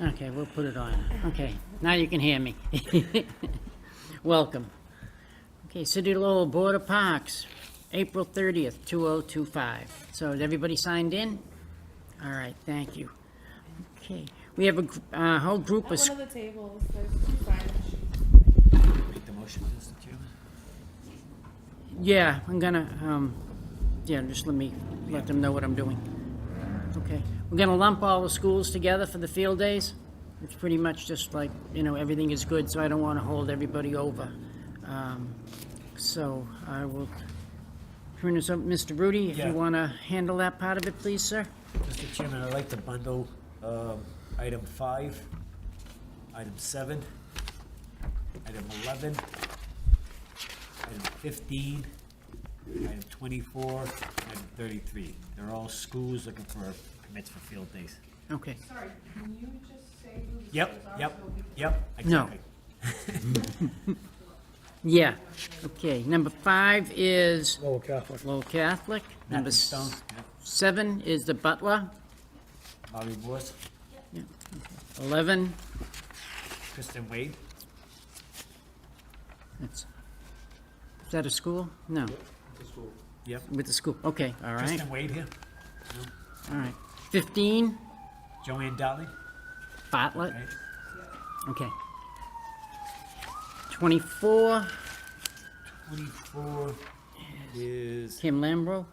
Okay, we'll put it on. Okay, now you can hear me. Welcome. Okay, City of Lowell Board of Parks, April 30th, 2025. So is everybody signed in? All right, thank you. Okay, we have a whole group of... At one of the tables, there's two sign-in sheets. Make the motion, Mr. Chairman. Yeah, I'm gonna, yeah, just let them know what I'm doing. Okay, we're gonna lump all the schools together for the field days. It's pretty much just like, everything is good, so I don't wanna hold everybody over. So I will turn this up, Mr. Rudy, if Yeah. you wanna handle that part of it, please, sir? Mr. Chairman, I'd like to bundle item 5, item 7, item 11, item 15, item 24, item 33. They're all schools looking for permits for field days. Okay. Sorry, can you just say who the Yep, schools are? yep, so we can- yep, No. exactly. Yeah, okay, number 5 is Lowell Catholic. Lowell Catholic. Number Matthew Stone, 7 is the Butler. Laurie Morse, 11, Kristen Wade, is that a school? No, yep. with the school, okay, all right, Kristen Wade here, all right. 15, Joanne Darling, Bartlett, right? okay. 24, 24 is Kim Lambro,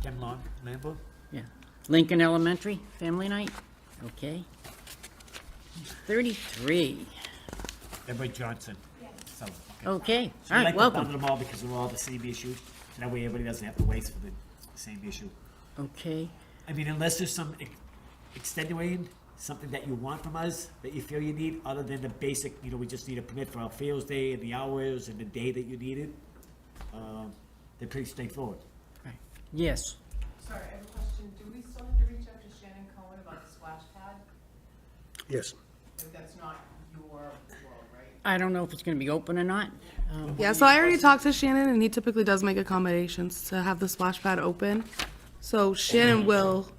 Ken Lambo, yeah. Lincoln Elementary, family night, okay. 33, Deborah Johnson. So, okay, So all I right, like to welcome. bundle them all because they're all the same issue, so that way everybody doesn't have to wait for the same issue. Okay, I mean, unless there's some extenuating, something that you want from us, that you feel you need, other than the basic, we just need a permit for our fields day and the hours and the day that you need it, they're pretty straightforward. right, yes. Sorry, I have a question. Do we still have to reach out to Shannon Cohen about the splash pad? Yes. Like, that's not your world, right? I don't know if it's gonna be open or not. Yeah, so I already talked to Shannon, and he typically does make accommodations to have the splash pad open. So Shannon will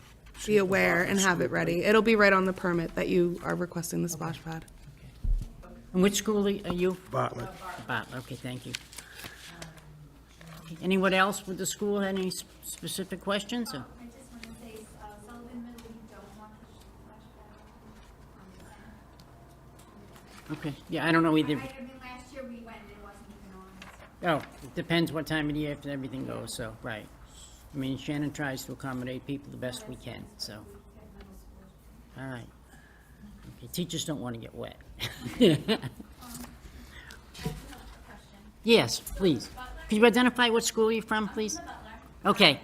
be aware and have it ready. It'll be right on the permit that you are requesting the splash pad. And which school are you? Bartlett. Bartlett, okay, thank you. Anyone else with the school, any specific questions? Or- I just want to say, Sullivan Middle, we don't want the splash pad. Okay, yeah, I don't know either. I mean, last year we went, it wasn't even on, so. Oh, it depends what time of the year if everything goes, so, right. I mean, Shannon tries to accommodate people the best we can, so, all right. Okay, teachers don't want to get wet. I have another question. Yes, please. Could you identify what school you're from, please? The Butler. Okay,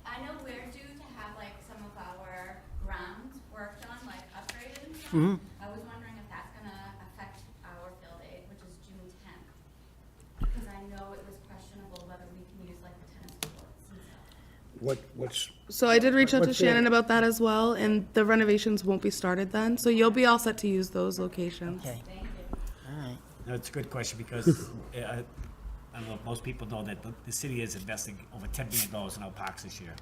I know we're due to have like some of our grounds worked on, like upgraded and stuff. Mhm. I was wondering if that's gonna affect our field day, which is June 10th. Because I know it was questionable whether we can use like the tennis courts and stuff. What's, So I did reach out to What's the- Shannon about that as well, and the renovations won't be started then. So you'll be all set to use those locations. okay, Thank you. all right. No, it's a good question because I don't know if most people know that the city is investing over $10 million in our parks this year.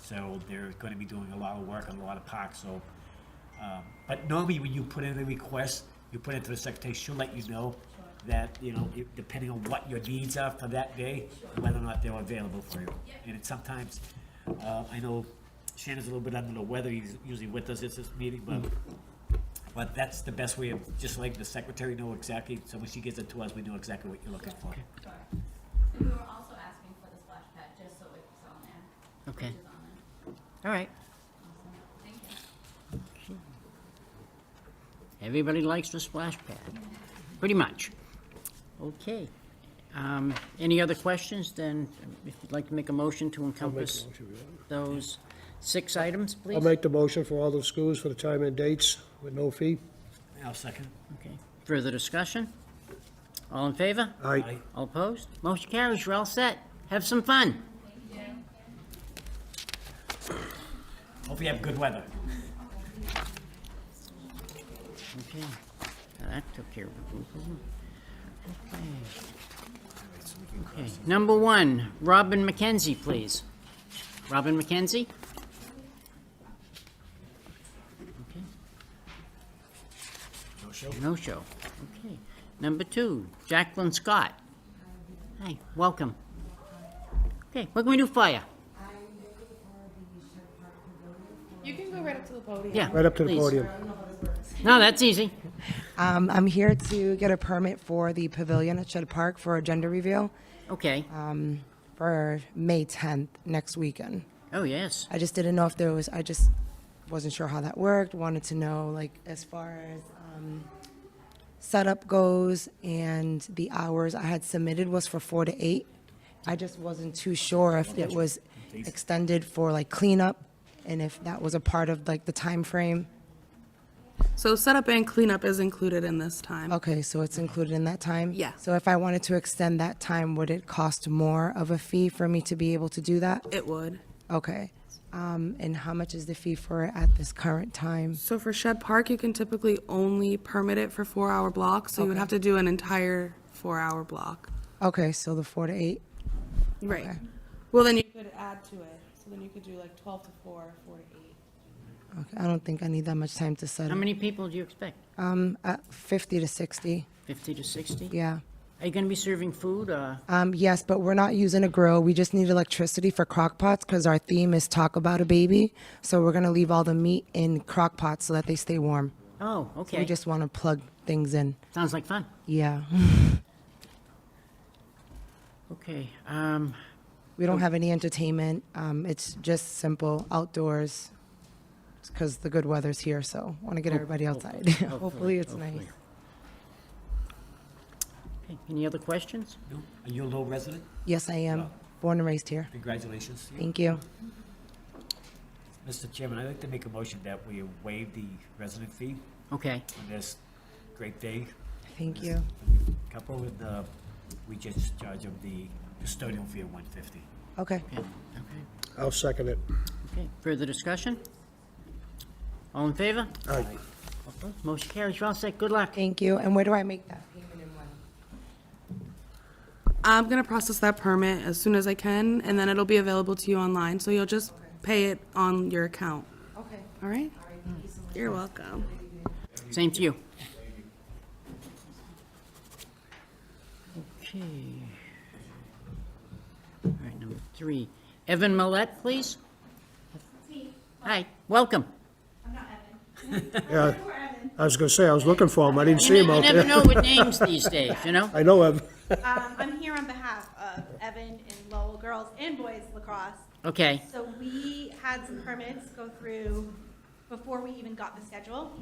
So they're going to be doing a lot of work on a lot of parks. So, but normally when you put in the request, you put it to the secretary, she'll let you know that, depending on what your needs are for that day, whether or not they're available for you. And it's sometimes, I know Shannon's a little bit under the weather, he's usually with us at this meeting, but that's the best way of just letting the secretary know exactly, so when she gives it to us, we know exactly what you're looking for. We were also asking for the splash pad, just so it's on there. Okay. Which is on there. All right. Awesome. Thank you. Everybody likes the splash pad, pretty much. Okay. Any other questions? Then, if you'd like to make a motion to I'll make the encompass motion for that. those 6 items, please. I'll make the motion for all the schools for the time and dates with no fee. I'll second. Okay. Further discussion? All in favor? Aye. All opposed? Motion carries. You're all set. Have some fun. Hope you have good weather. Okay. Now that took care of it. Okay. Okay. Number 1, Robin McKenzie, please. Robin McKenzie? Okay. no-show. Okay. Number 2, Jacqueline Scott. Hi, welcome. Okay, what can we do for you? You can go right up to the podium. Yeah. Right up to the please. podium. No, that's easy. I'm here to get a permit for the pavilion at Shed Park for a gender reveal Okay. for May 10th, next weekend. Oh, yes. I just didn't know if there was, I just wasn't sure how that worked, wanted to know, like, as far as setup goes and the hours I had submitted was for 4 to 8. I just wasn't too sure if it was extended for, like, cleanup and if that was a part of, like, the time frame. So setup and cleanup is included in this time. Okay, so it's included in that time? Yeah. So if I wanted to extend that time, would it cost more of a fee for me to be able to do that? It would. Okay. And how much is the fee for it at this current time? So for Shed Park, you can typically only permit it for 4-hour blocks, so you would have to do an entire 4-hour block. Okay, so the 4 to 8? Right. Okay. Well, then you could add to it. So then you could do like 12 to 4, 4 to 8. Okay, I don't think I need that much time to set How up. many people do you expect? 50 to 60, 50 to 60? yeah. Are you going to be serving food? Yes, but we're not using a grill. We just need electricity for crock pots because our theme is talk about a baby. So we're going to leave all the meat in crock pots so that they stay warm. Oh, So okay. we just want to plug things in. Sounds like fun. Yeah. Okay. We don't have any entertainment. It's just simple outdoors because the good weather's here, so want to get everybody outside. Hopefully it's nice. Okay. Any other questions? No? Are you a Lowell resident? Yes, I am. Born and raised here. Congratulations. to you. Thank you. Mr. Chairman, I'd like to make a motion that we waive the resident fee Okay. on this great day. Thank you. Couple with the, we just charge them the custodial fee of $150. Okay. Okay. Okay. I'll second it. Okay. Further discussion? All in favor? Aye. Opposed? Motion carries. You're all set. Good luck. Thank you. And where do I make that payment and when? I'm going to process that permit as soon as I can, and then it'll be available to you online. So you'll just pay it on your account. Okay. All right? You're welcome. Same to you. Okay. All right, number 3. Evan Millette, please. Hi, welcome. I'm not Evan. Yeah, We're Evan. I was gonna say, I was looking for him. I didn't see You him out never there. know with names these days, you know? I know him. I'm here on behalf of Evan and Lowell girls and boys lacrosse. Okay, So we had some permits go through before we even got the schedule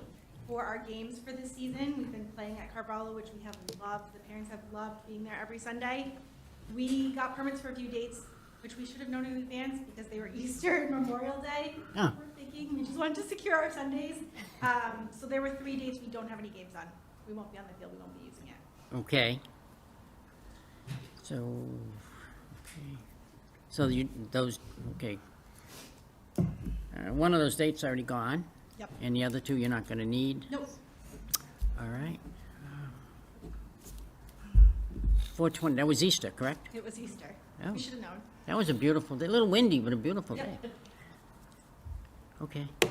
for our games for this season. We've been playing at Carvalho, which we have loved. The parents have loved being there every Sunday. We got permits for a few dates, which we should have known in advance because they were Easter and Memorial Day. Oh. We're thinking, we just wanted to secure our Sundays. So there were 3 dates we don't have any games on. We won't be on the field, we won't be using it. okay. So, okay. So those, okay. One of those dates already gone. Yep. And the other 2 you're not gonna need. Nope. All right. 4/20, that was Easter, correct? It was Easter. Oh. We should have known. That was a beautiful day, a little windy, but a beautiful day. Yep. Okay. All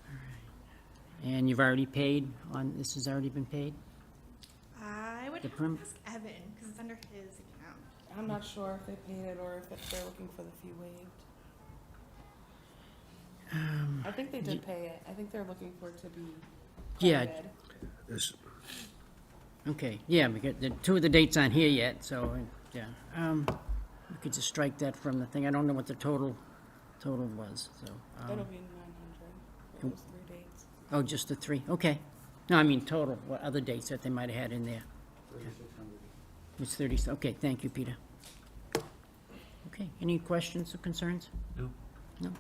right. And you've already paid on, this has already been paid? I would The have perm- to ask Evan, because it's under his account. I'm not sure if they paid it or if they're looking for the fee waived. I think they did pay it. I think they're looking for it to be Yeah, credited. This- okay, yeah, because the 2 of the dates aren't here yet, so, yeah. We could just strike that from the thing. I don't know what the total was, so. That'll be 900 for those 3 dates. Oh, just the 3, okay. No, I mean total, what other dates that they might have had in there? It's 30, okay, thank you, Peter. Okay, any questions or concerns? No? No?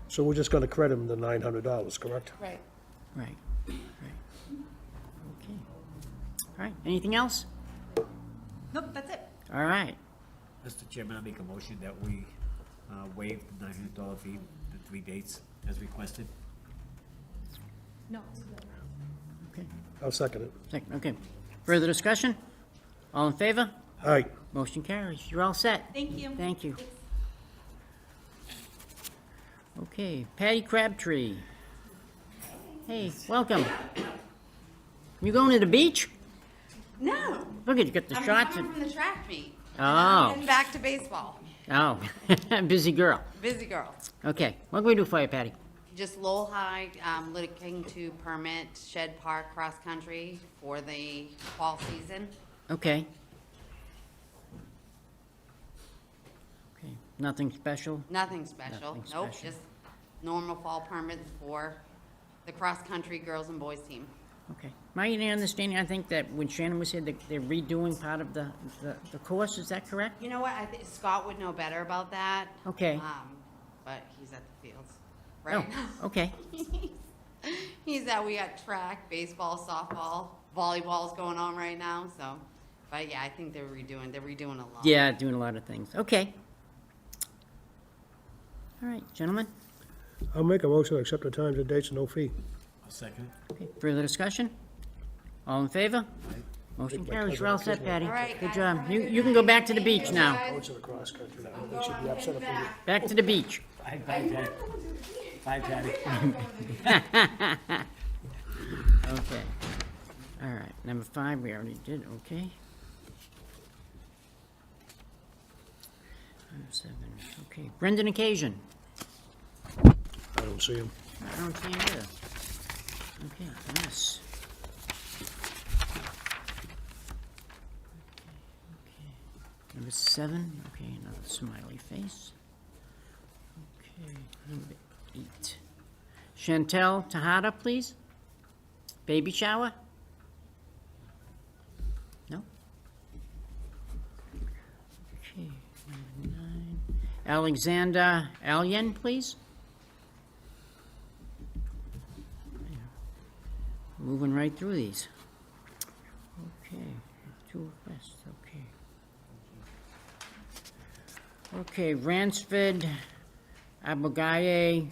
So we're just gonna credit him the $900, correct? Right. Right, right. Okay. All right, anything else? Nope, that's it. All right, Mr. Chairman, I make a motion that we waive the $900 fee, the 3 dates as requested. No. okay, I'll second it. second, okay. Further discussion? All in favor? Aye. Motion carries. You're all set. Thank you. Thank you. Thanks. Okay, Patty Crabtree. Hey, welcome. You going to the beach? No, Look at you, got the I'm shots. coming from the track meet. Oh. And back to baseball. Oh, busy girl. Busy girl. Okay, what can we do for you, Patty? Just Lowell High, looking to permit Shed Park cross country for the fall season. Okay. Okay, nothing special? Nothing special. Nothing Nope, special. just normal fall permits for the cross country girls and boys team. Okay. My understanding, I think that when Shannon was here, they're redoing part of the course, is that correct? You know what? I think Scott would know better about that. Okay. But he's at the fields Oh, right now. okay. He's at, we got track, baseball, softball, volleyball's going on right now, so. But yeah, I think they're redoing a lot. Yeah, doing a lot of things. Okay. All right, gentlemen. I'll make a motion to accept the times and dates, no fee. I'll second it. Okay, further discussion? All in favor? Motion carries. You're all set, Patty. All right, Good guys, job. have a You good you can go night. back to the Thank beach you, now. guys. Going to the cross country now. They should be upset if we do. Back to the beach. Bye, Patty. Bye, Patty. Okay. All right, number 5, we already did, okay. Number 7, okay. Brendan Occasion. I don't see him. I don't see him either. Okay, yes. Okay. Number 7, okay, another smiley face. Okay, number 8. Chantel Tahada, please. Baby shower? No? Okay, number 9. Alexander Alien, please. Moving right through these. Okay, 2 requests, okay. Okay, Ransford, Abogaye,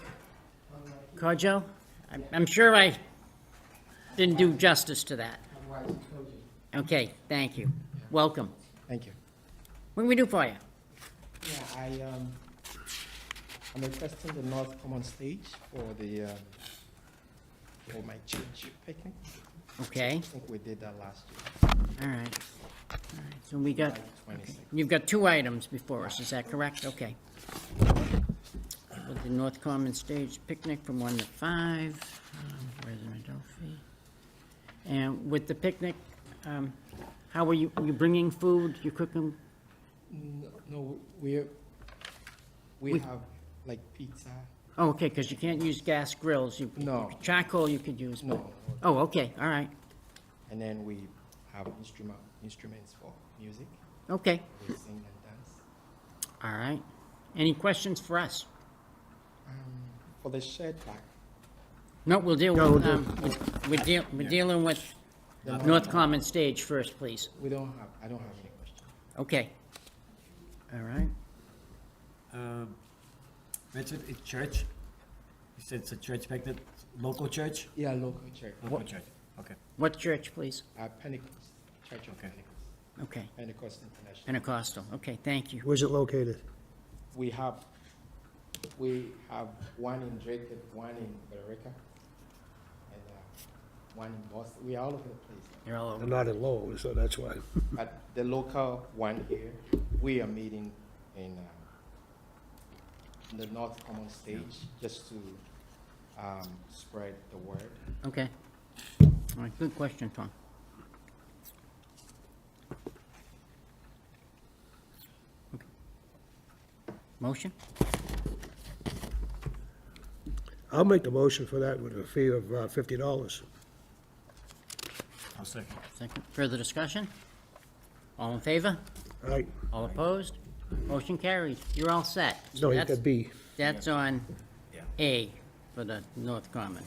Kojo. I'm sure I didn't do justice to that. Okay, thank you. Welcome. Thank you. What can we do for you? Yeah, I'm requesting the North Common stage for the, for my church picnic. Okay, I think we did that last year. all right. All right, so we got, July 26th. you've got 2 items before us, is that correct? Okay. With the North Common Stage picnic from 1 to 5, where's the adult fee? And with the picnic, how are you bringing food, you cooking? No, we We- have like pizza. Oh, okay, because you can't use gas grills, No. charcoal you could use, but, No. oh, okay, all right, And then we have instruments for music. okay, We sing and dance. all right. Any questions for us? For the shed pack, No, we'll deal No, with, we'll we're dealing with North Common Stage first, please. I don't have any questions. Okay. All right. Richard, it's church? You said it's a church back there, local church? Yeah, local church. Local church, okay. What church, please? Pentecost, Church of Okay. Pentecost, Okay, Pentecost International. Pentecostal, okay, thank you. Where's it located? We have one in Drake, one in Billerica, and one in Boston. We are all over the place. You're all I'm over. not in Lowell, so that's why. But the local one here, we are meeting in the North Common stage just to spread the word. Okay. All right, good question, Tom. Okay. Motion? I'll make the motion for that with a fee of $50. I'll second. Second. Further discussion? All in favor? All right, All opposed? Motion carries. You're all set. no, you That's- got B. That's on Yeah. A for the North Common.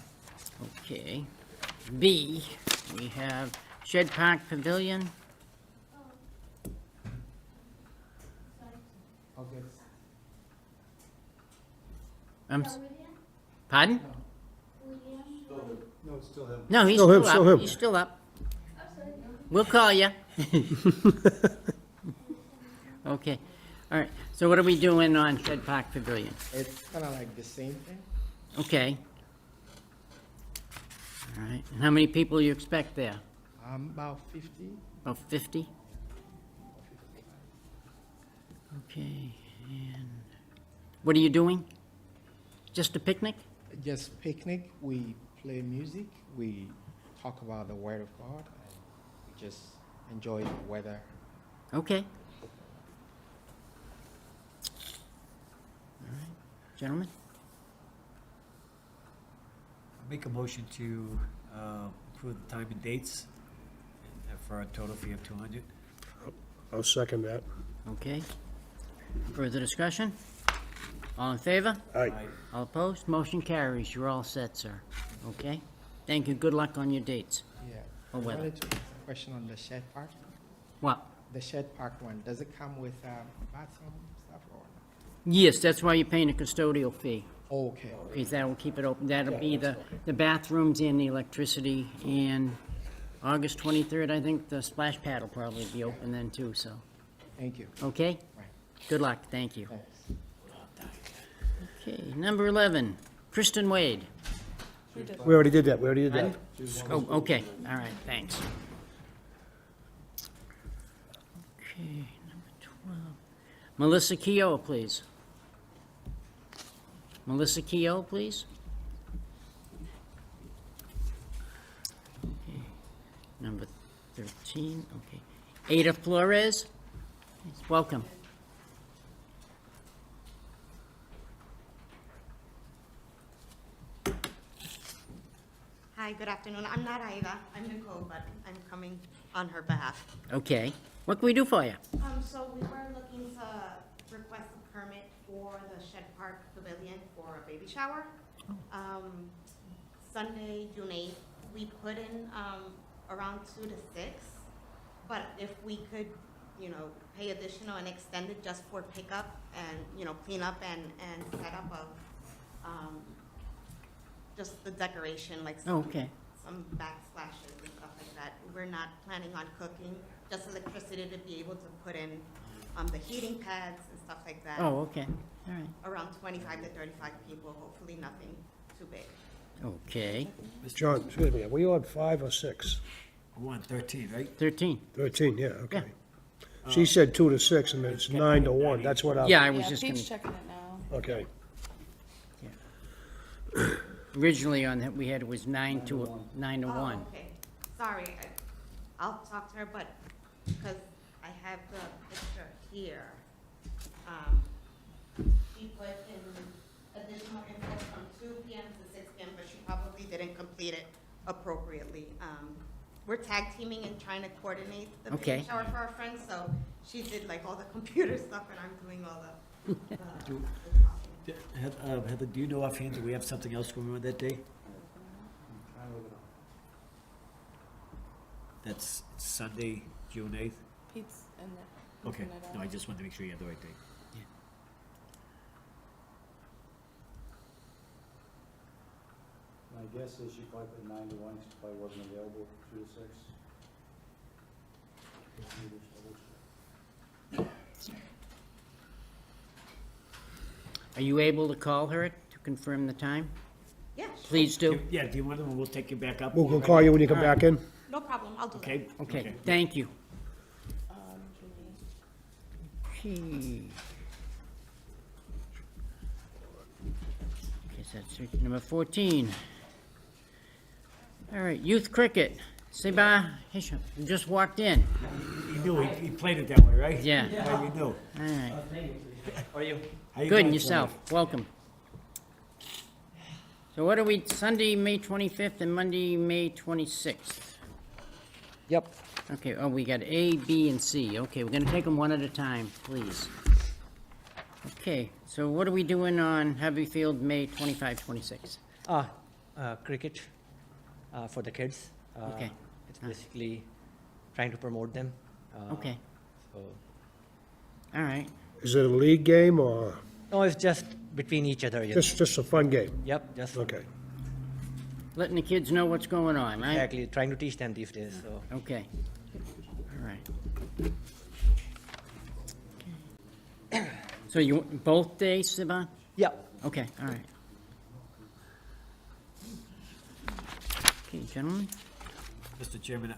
Okay. B, we have Shed Park Pavilion. Pardon? No, he's Still him, still still up. him. He's still up. We'll call you. Okay. All right. So what are we doing on Shed Park Pavilion? It's kind of like the same thing. Okay. All right. And how many people you expect there? About 50. About 50? Okay, and what are you doing? Just a picnic? Just picnic. We play music. We talk about the Word of God, and we just enjoy the weather. Okay. All right, gentlemen? Make a motion to approve the time and dates for a total fee of 200. I'll second that. Okay. Further discussion? All in favor? Aye. All opposed? Motion carries. You're all set, sir. Okay? Thank you. Good luck on your dates. Yeah. Or I weather. wanted to ask a question on the shed park. What? The shed park one, does it come with bathroom stuff or not? Yes, that's why you're paying a custodial fee. Okay. Because that will keep it open. That'll be the bathrooms and the electricity. And August 23rd, I think the splash pad will probably be open then too, so. Thank you. Okay? Right. Good luck. Thank you. Thanks. Okay, number 11, Kristen Wade. We already did that, we already did that. Oh, okay, all right, thanks. Okay, number 12. Melissa Keough, please. Melissa Keough, please. Okay, number 13, okay. Ada Flores, welcome. Hi, good afternoon. I'm not Aida, I'm Nicole, but I'm coming on her behalf. Okay, what can we do for you? So we were looking to request a permit for the Shed Park Pavilion for a baby shower. Sunday, June 8th, we put in, around 2 to 6, but if we could, pay additional and extend it just for pickup and, clean up and set up of, just the decoration, like Oh, okay. some backsplashes and stuff like that. We're not planning on cooking, just electricity to be able to put in the heating pads and stuff like that. Oh, okay, all right. Around 25 to 35 people, hopefully nothing too big. Okay, John, excuse me, are we on 5 or 6? We're on 13, right? 13. 13, yeah, okay. She said 2 to 6, and it's 9 to 1, that's what I... Yeah, I was Yeah, just gonna, Pete's checking it now. Okay. originally on that, we had, it was 9 to 1. Oh, okay. Sorry, I'll talk to her, but because I have the picture here, she put in additional info from 2 p.m. to 6 p.m., but she probably didn't complete it appropriately. We're tag teaming and trying to coordinate the Okay. baby shower for our friends, so she did like all the computer stuff and I'm doing all the talking. Heather, do you know offhand, do we have something else going on that day? That's Sunday, June 8th? Pete's in there. Okay, looking it no, up. I just wanted to make sure you had the right date. My guess is she probably put 9 to 1, she probably wasn't available 2 to 6. Are you able to call her to confirm the time? Yeah, sure. Please do. Yeah, do you want them, we'll take you back up? We'll call you when you come back in. No problem, I'll do that. Okay? Okay, thank you. Julie. Okay. Okay, so that's number 14. All right, youth cricket. Seba Hisham, you just walked in. You knew, he played it that way, right? Yeah. Yeah, you knew. All right. How are you? How you Good, doing and yourself. Welcome. So what are we, Sunday, May 25th and Monday, May 26th? Yep. Okay, oh, we got A, B, and C. Okay, we're gonna take them one at a time, please. Okay, so what are we doing on Happyfield, May 25, 26? Cricket for the kids. Okay. It's basically trying to promote them. Okay, So, all right. Is it a league game or no, it's just between each other. You know. just a fun game? Yep, just Okay. Letting the kids know what's going on, right? exactly trying to teach them these days. So Okay, all right. So you, both days, Siobhan? yeah, Okay, all right. Okay, gentlemen? Mr. Chairman,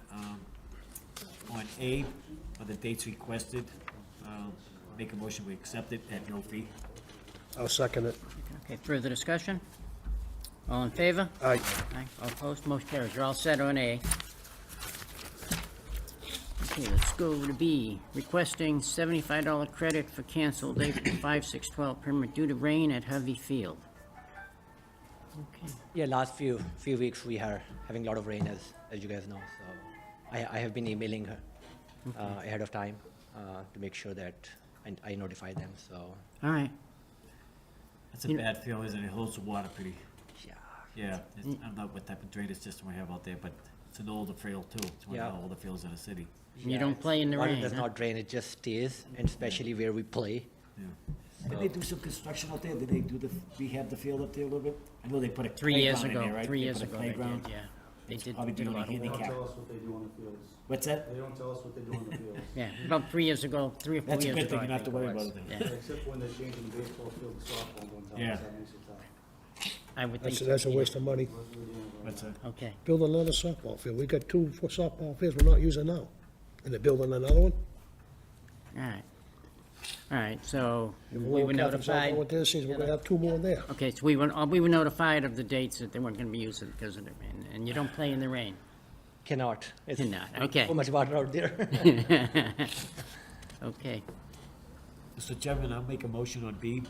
on A, for the dates requested, make a motion, we accept it at no fee. I'll second it. Okay, further discussion? All in favor? Aye. Aye. All opposed, motion carries. You're all set on A. Okay, let's go to B. Requesting $75 credit for canceled April 5/6/12 permit due to rain at Hovey Field. Okay, Yeah, last few weeks we are having a lot of rain, as you guys know. So I have been emailing her ahead of time to make sure that I notify them. So all right. That's a bad field, isn't it? It holds the water pretty. yeah, Yeah, I don't know what type of drainage system we have out there, but it's an older field too. It's one of the older fields in the city. You don't play in the water rain, does huh? not drain; it just stays, and especially where we play. Yeah. Did they do some construction out there? Did they rehab the field up there a little bit? I know they put a 3 years playground in ago, there, right? 3 They years put a ago they did, playground. yeah. They did Probably did a doing lot of They don't work. handicap. tell us what they do on the fields. What's that? They don't tell us what they do on the fields. Yeah, about 3 years ago, 3 or 4 That's a years good ago. thing, I you don't have to think worry was. about it then. Yeah, Except when they're changing the baseball field to softball, don't tell Yeah. us, that makes it tough. I would think. That's a yeah. waste of money. What's that? Okay, Build another softball field. We got 2 softball fields we're not using now. And they're building another one? all right. All right, so If we were Lowell Catholic notified. softball went there, seems we're gonna have 2 more there. Okay, so we were notified of the dates that they weren't gonna be using because of the rain, and you don't play in the rain. Cannot. It's Cannot, okay. so much water out there. Okay, Mr. Chairman, I'll make a motion on B,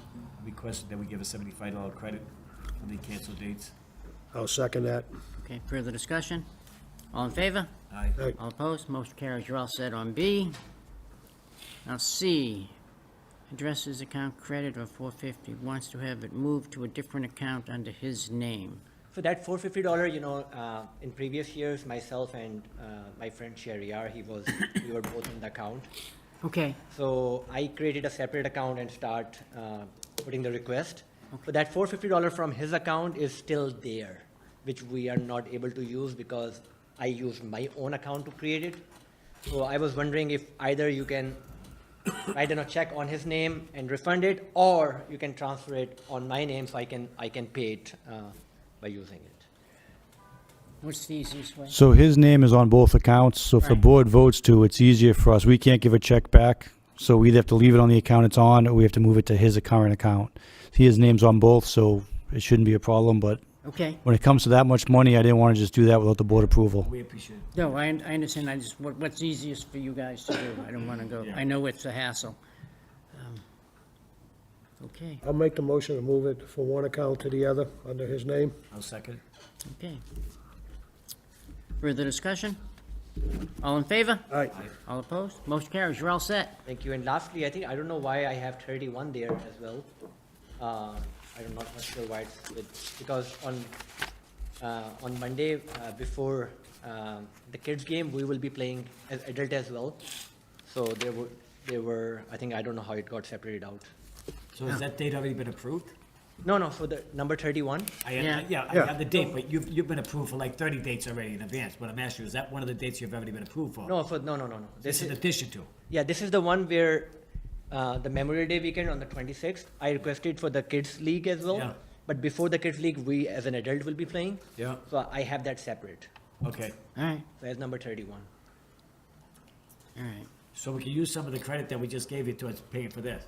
requesting that we give a $75 credit for the canceled dates. I'll second that. okay, further discussion? All in favor? Aye. Aye. All opposed, motion carries. You're all set on B. Now C, addresses account credit of $450, wants to have it moved to a different account under his name. So that $450, in previous years, myself and my friend Shariar, we were both in the account. Okay, So I created a separate account and start putting the request. But that $450 from his account is still there, which we are not able to use because I used my own account to create it. So I was wondering if either you can write in a check on his name and refund it, or you can transfer it on my name so I can pay it by using it. what's the easiest way? So his name is on both accounts, so if the Right. board votes to, it's easier for us. We can't give a check back, so we either have to leave it on the account it's on, or we have to move it to his current account. His name's on both, so it shouldn't be a problem, but Okay, when it comes to that much money, I didn't want to just do that without the board approval. We appreciate it. no, I understand, I just, what's easiest for you guys to do? I don't wanna go, Yeah. I know it's a hassle. Okay, I'll make the motion to move it from one account to the other under his name. I'll second. okay. Further discussion? All in favor? Aye. All opposed? Motion carries. You're all set. Thank you. And lastly, I don't know why I have 31 there as well. I'm not sure why it's because on Monday before the kids game, we will be playing as adult as well. So there were I don't know how it got separated out. So has that date already been approved? No, so the number 31. I Yeah. have the date, but you've been approved for like 30 dates already in advance. But I'm asking you, is that one of the dates you've already been approved for? No, no. This is in addition to? Yeah, this is the one where the Memorial Day weekend on the 26th, I requested for the Kids League as well. Yeah. But before the Kids League, we as an adult will be playing. Yeah. So I have that separate. Okay. All right, So that's number 31. all right. So we can use some of the credit that we just gave you towards paying for this.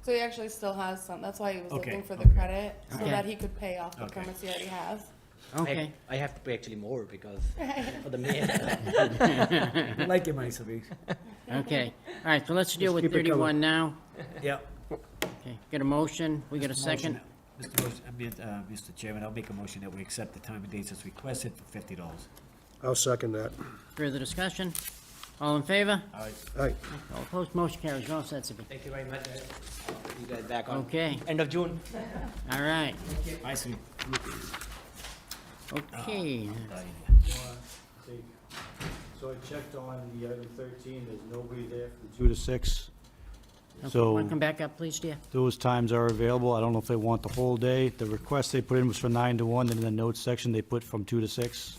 So he actually still has some, that's why he was Okay, looking for the okay. credit, so Okay. that he could pay off the Okay. permits he already has. Okay, I have to pay actually more because for the main. I like your money, Sabi. okay. All right, so let's deal with keep it coming. 31 now. Yeah. Okay, get a motion. We get a second. Mr. Chairman, I'll make a motion that we accept the time and dates as requested for $50. I'll second that. Further discussion? All in favor? All right. Aye. All opposed? Motion carries. You're all set, Sibi. Thank you very much. I'll see you guys back on Okay, end of June. all right. Bye, Sabi. Okay, So I checked on the item 13, there's nobody there from 2 to 6. want So to come back up, please, dear? those times are available. I don't know if they want the whole day. The request they put in was for 9 to 1, then in the notes section, they put from 2 to 6.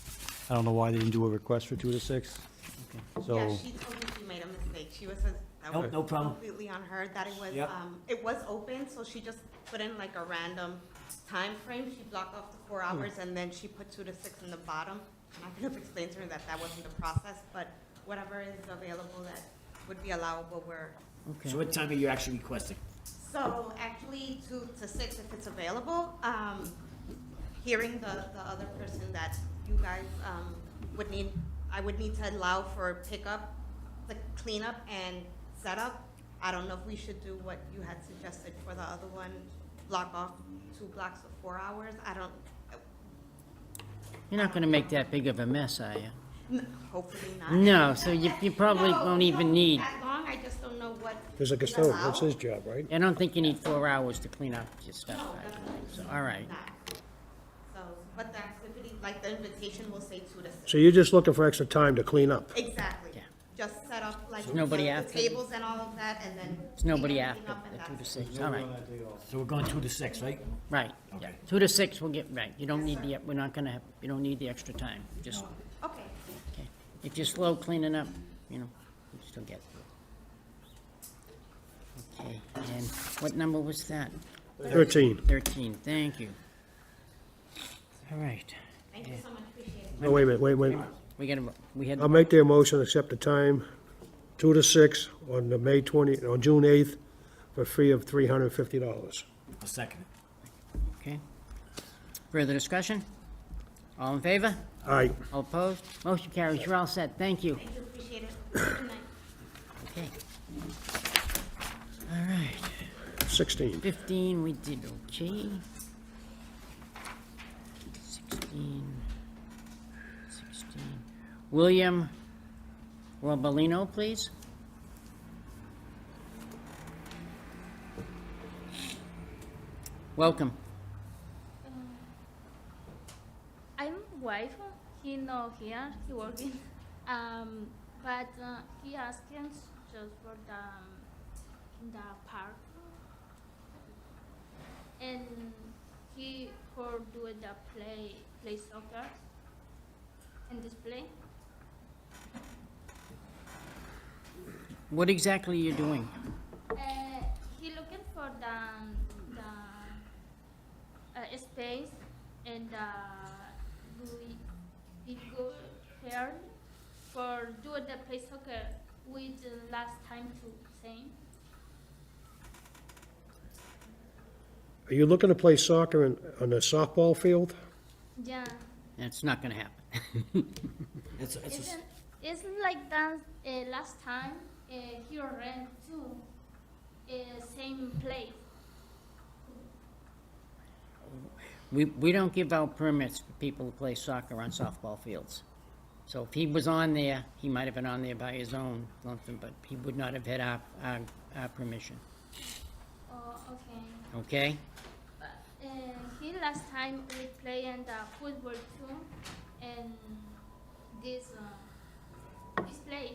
I don't know why they didn't do a request for 2 to 6. Yeah, So, she told me she made a mistake. She was, that No, was no problem. completely on her, that Yep. it was open, so she just put in like a random time frame. She blocked off the 4 hours and then she put 2 to 6 in the bottom. I'm not gonna explain to her that that wasn't the process, but whatever is available that would be allowable, we're, So what time are you actually requesting? so actually 2 to 6 if it's available. Hearing the other person that you guys, would need, I would need to allow for pickup, the cleanup and setup. I don't know if we should do what you had suggested for the other one, block off 2 blocks of 4 hours. I don't, You're not gonna make that big of a mess, are you? hopefully not. No, so you probably No, won't even need, that long, I just don't know what. There's a is custodian, allowed. that's his job, right? I don't think you need 4 hours to clean up your stuff. No, definitely So, all right. not. So, but the activity, like the invitation will say 2 to 6. So you're just looking for extra time to clean up? Exactly. Yeah. Just set up like There's nobody the after. tables and all of that, and then. There's nobody clean after up and the 2 to that's 6, all right. So we're going 2 to 6, right? Right, yeah. Okay. 2 to 6, we'll get, right. You don't need the, we're not gonna have, you don't need the extra time. Just, it. Okay. okay. If you're slow cleaning up, you know, you still get through. Okay, and what number was that? 13. 13, thank you. All right. Thank you so much, appreciate it. No, wait a minute, wait. We had, I'll make their motion, accept the time, 2 to 6 on the on June 8th, for a fee of $350. A second. okay. Further discussion? All in favor? Aye. All opposed? Motion carries. You're all set. Thank you. Thank you, appreciate it. Good night. Okay. All right. 16. 15, we did okay. 16. William Robalino, please. Welcome. I'm wife. He not here. He working. But he asking just for the park, and he for do the play soccer and display. What exactly are you doing? He looking for the space and we go here for do the play soccer with last time to same. Are you looking to play soccer on a softball field? Yeah. It's not gonna happen. Isn't like that last time he rent too same place. We don't give out permits for people to play soccer on softball fields. So if he was on there, he might have been on there by his own, something, but he would not have had our permission, Oh, okay. okay? But he last time we play in the football too, and this place.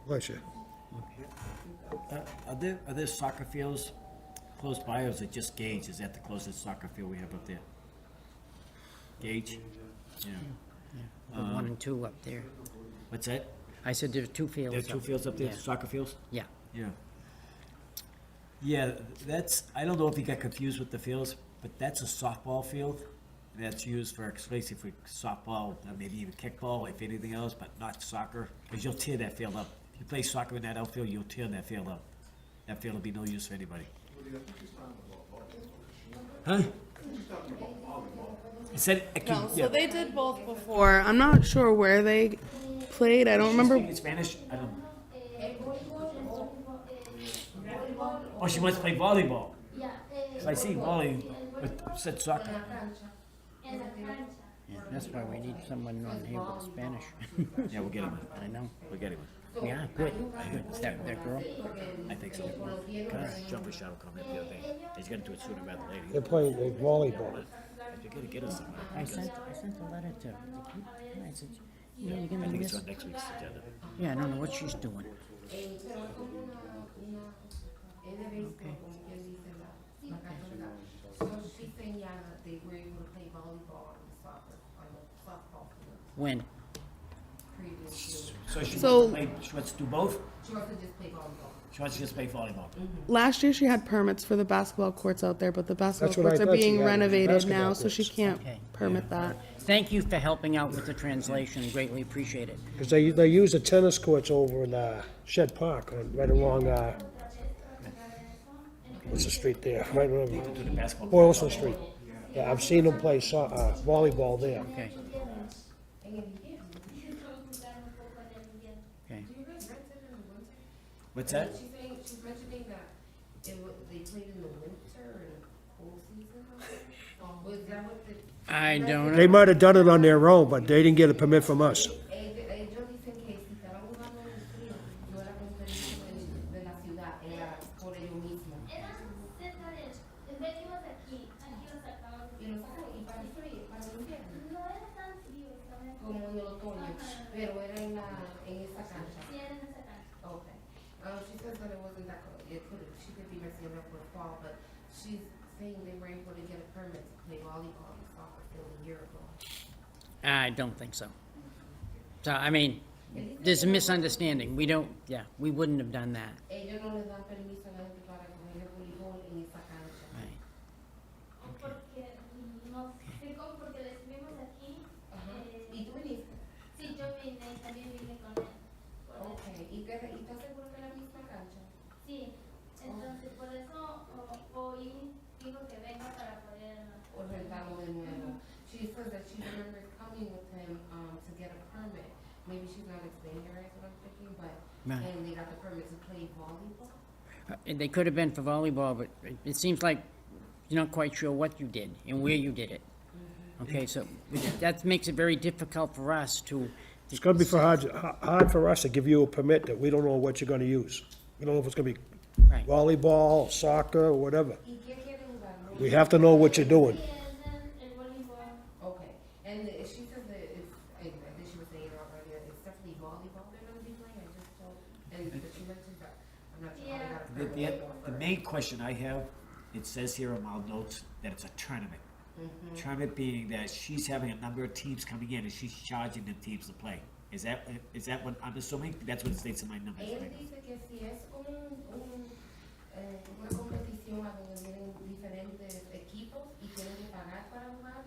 Bless you. Are there soccer fields close by, or is it just Gage? Is that the closest soccer field we have up there? Gage? Yeah. The 1 and 2 up there. What's that? I said there are 2 fields. There are 2 fields up there, Yeah. soccer fields? Yeah. Yeah. Yeah, that's, I don't know if you got confused with the fields, but that's a softball field. That's used for exclusively for softball, maybe even kickball, if anything else, but not soccer, because you'll tear that field up. If you play soccer in that outfield, you'll tear that field up. That field will be no use for anybody. Huh? It said, No, yeah. so they did both before. I'm not sure where they played. I don't remember. In Spanish? I don't. Oh, she wants to play volleyball. Yeah. So I see volley, but it said soccer. And the cancha. Yeah, that's why we need someone on here with Spanish. Yeah, we'll get him. I know. We'll get him. Yeah, good. Good. Is that girl? I think so. Jumper shot will come in the other day. He's gonna do it sooner rather than later. They're playing volleyball. You're gonna get us somewhere. I sent a letter to I said, you know, you're I gonna do think it's this? on next week's agenda. Yeah, I don't know what she's doing. Okay. When? So she So- wants to do both? She wants to just play volleyball. Last year she had permits for the basketball courts out there, but the basketball That's what I courts are thought she being had, renovated basketball now, so she courts. can't Okay. permit that. thank you for helping out with the translation, greatly appreciate it. Because they use the tennis courts over in Shed Park, right along, what's the street there? Right Do over the basketball. Boylston Street. Yeah, I've seen them play volleyball there. Okay. Okay. What's that? She's mentioning that they played in the winter and cold season. Was that what the? I don't know. They might have done it on their own, but they didn't get a permit from us. Ellos dicen que si estaban jugando en el frío, no era con permiso de la ciudad, era por ellos mismos. Éramos cerca de, venimos aquí lo sacamos. Y lo sacaron, y para el frío, para el invierno, No era tan frío, estaba en como en el otoño, pero era en esa cancha. Sí, era en esa cancha. Okay. She says that it wasn't that cold. She could be messing it up for fall, but she's saying they were able to get a permit to play volleyball and soccer field a year ago. I don't think so. So, I mean, there's a misunderstanding. We wouldn't have done that. Ellos no les dan permiso a la gente para coger el voleibol en esa cancha. Right. Porque no sé cómo, porque le estuvimos aquí. ¿Y tú viniste? Sí, yo vine, también vine con él. Okay. ¿Y estás seguro que es la misma cancha? Sí, entonces por eso hoy digo que venga para poder. O rentarlo de nuevo. She says that she remembers coming with him to get a permit. Maybe she's not explaining it right, what I'm thinking, but Right. and they got the permit to play volleyball. They could have been for volleyball, but it seems like you're not quite sure what you did and where you did it. Okay, so that makes it very difficult for us to. It's gonna be hard for us to give you a permit that we don't know what you're gonna use. We don't know if it's gonna be Right. volleyball, soccer, or whatever. ¿Y qué quieren jugar? ¿No? We have to know what you're doing. Okay. And she says that it's, I think she was saying earlier, it's definitely volleyball they're gonna be playing. I just don't, and but she mentioned that, I'm not sure how they got a permit. The main question I have, it says here in my notes that it's a tournament. Tournament being that she's having a number of teams coming in and she's charging the teams to play. Is that what I'm assuming? That's what it states in my numbers. Ella right now. dice que si es una competición a donde vienen diferentes equipos y tienen que pagar para jugar,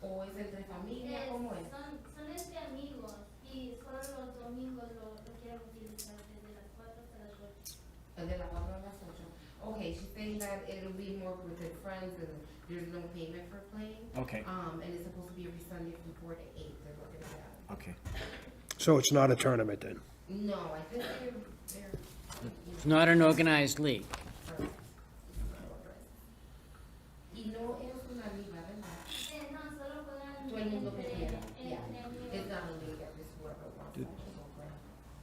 o es entre familia, ¿cómo es? Son entre amigos y solo los domingos lo quiero utilizar desde las 4 hasta las 8. De las 4 a las 8. Okay, she's saying that it'll be more with her friends and there's no payment for playing. Okay. And it's supposed to be every Sunday from 4 to 8. They're looking at that. Okay. So it's not a tournament then? No, I think they're It's not an organized league. Y no es una liga, ¿verdad? No, solo juegan Todo el mundo que quiera. Yeah. entre It's not a league, it's whoever wants to go play.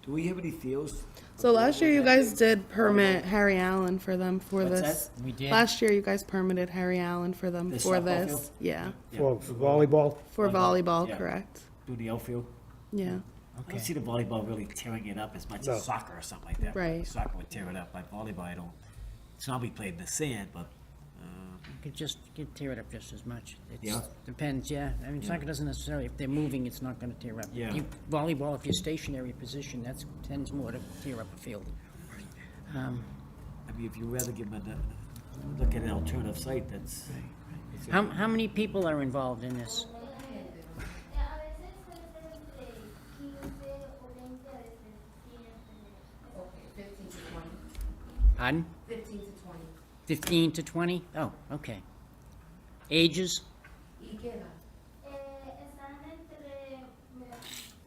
Do we have any fields? So last year you guys did permit Harry Allen for them for What's this. We did. Last year you guys permitted Harry Allen for them The for softball this. field? Yeah. For volleyball? For volleyball, Yeah. correct. Do the outfield? Yeah. I don't see the volleyball really tearing it up as much No. as soccer or something like that. Right. Soccer would tear it up, but volleyball, I don't. It's not we played in the sand, but Could tear it up just as much. Yeah. Depends, yeah. I mean, soccer doesn't necessarily, if they're moving, it's not gonna tear up. Yeah. Volleyball, if you're stationary position, that tends more to tear up a field. I mean, if you rather give them look at an alternative site, that's. How many people are involved in this? A veces puede ser entre 15 o 20, a veces sí, Okay, 15 to 20. Pardon? 15 to 20. 15 to 20? Oh, okay. Ages? ¿Y qué edad? están entre,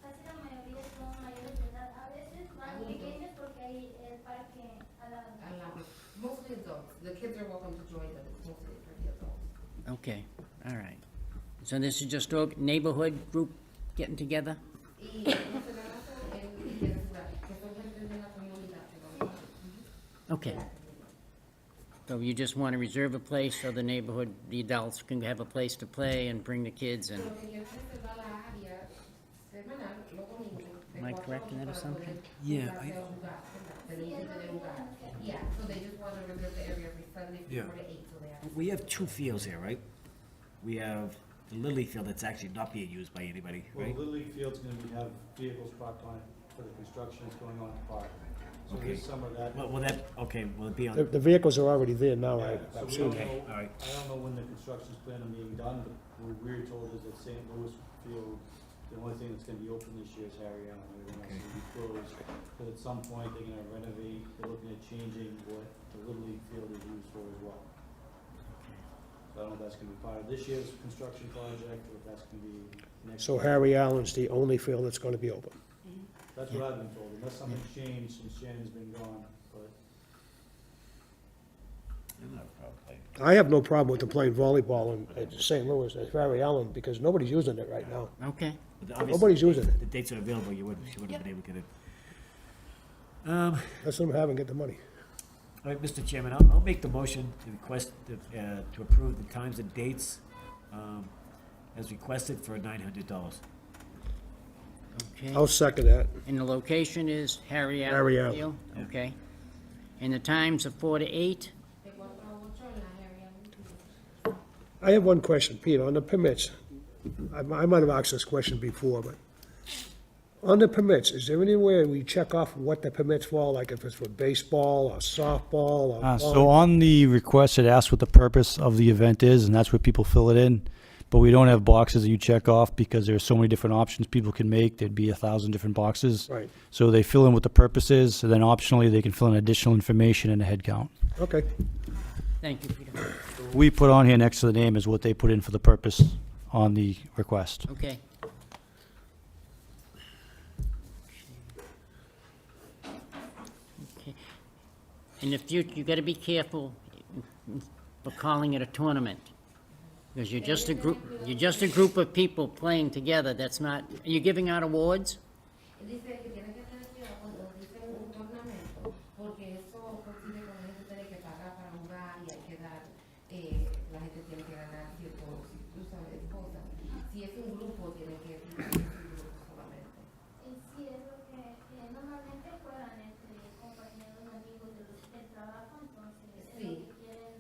casi la mayoría son mayores de edad. A veces más pequeños porque hay el parque al lado. I love it. Mostly adults. The kids are welcome to join, but it's mostly for the adults. Okay, all right. So this is just a neighborhood group getting together? Y no se la hacen y quieren jugar, que son gente de la comunidad que van a jugar. Okay. So you just want to reserve a place so the neighborhood, the adults can have a place to play and bring the kids and, Lo que quieren es reservar la área semanal, los domingos. de am I 4 a correct in that 8 para assumption? poder Yeah, jugar, ¿verdad? Permitirte de jugar. Yeah, so they just want to reserve the area every Sunday from Yeah. 4 to 8, so they have. We have two fields here, right? We have the Lily Field that's actually not being used by anybody, Well, right? Little League Field's gonna have vehicles parked on it for the construction that's going on at the park. So Okay. there's some of that. Well, will it be on? The vehicles are already there now, Yeah, so I've we seen don't that. know, all right. I don't know when the construction's plan on being done, but what we're told is that St. Louis Field, the only thing that's gonna be open this year is Harry Allen, everything else will be closed. But at some point, they're gonna renovate, they're looking at changing what the Little League Field is used for as well. So I don't know if that's gonna be part of this year's construction project, or if that's gonna be next. So year. Harry Allen's the only field that's gonna be open. That's what I've been told, unless something's changed since Shannon's been gone, but. I have no problem with them playing volleyball at St. Louis at Harry Allen, because nobody's using it right now. Okay. But obviously, Nobody's using it. The dates are available, she would have been able to get it. Let's let them have and get the money. All right, Mr. Chairman, I'll make the motion to request, to approve the times and dates, as requested for $900. Okay. I'll second that. And the location is Harry Allen Harry Allen. Field? Okay. And the times are 4 to 8? I have one question, Peter, on the permits. I might have asked this question before, but on the permits, is there any way we check off what the permit's for, like if it's for baseball or softball or? So on the request, it asks what the purpose of the event is, and that's where people fill it in. But we don't have boxes that you check off because there's so many different options people can make. There'd be 1,000 different boxes. Right. So they fill in what the purpose is, and then optionally, they can fill in additional information and a head count. Okay. Thank you, Peter. We put on here next to the name is what they put in for the purpose on the request. Okay. Okay. In the future, you gotta be careful for calling it a tournament. Because you're just a group of people playing together, that's not, are you giving out awards? Dice que tiene que tener cuidado cuando dicen un tornamento, porque eso coincide con la gente tiene que pagar para jugar y hay que dar, la gente tiene que ganar cierto, tú sabes, cosas. Si es un grupo, tiene que es un grupo solamente. Sí, es lo que normalmente juegan entre compañeros, amigos del trabajo, entonces es Sí. lo que quieren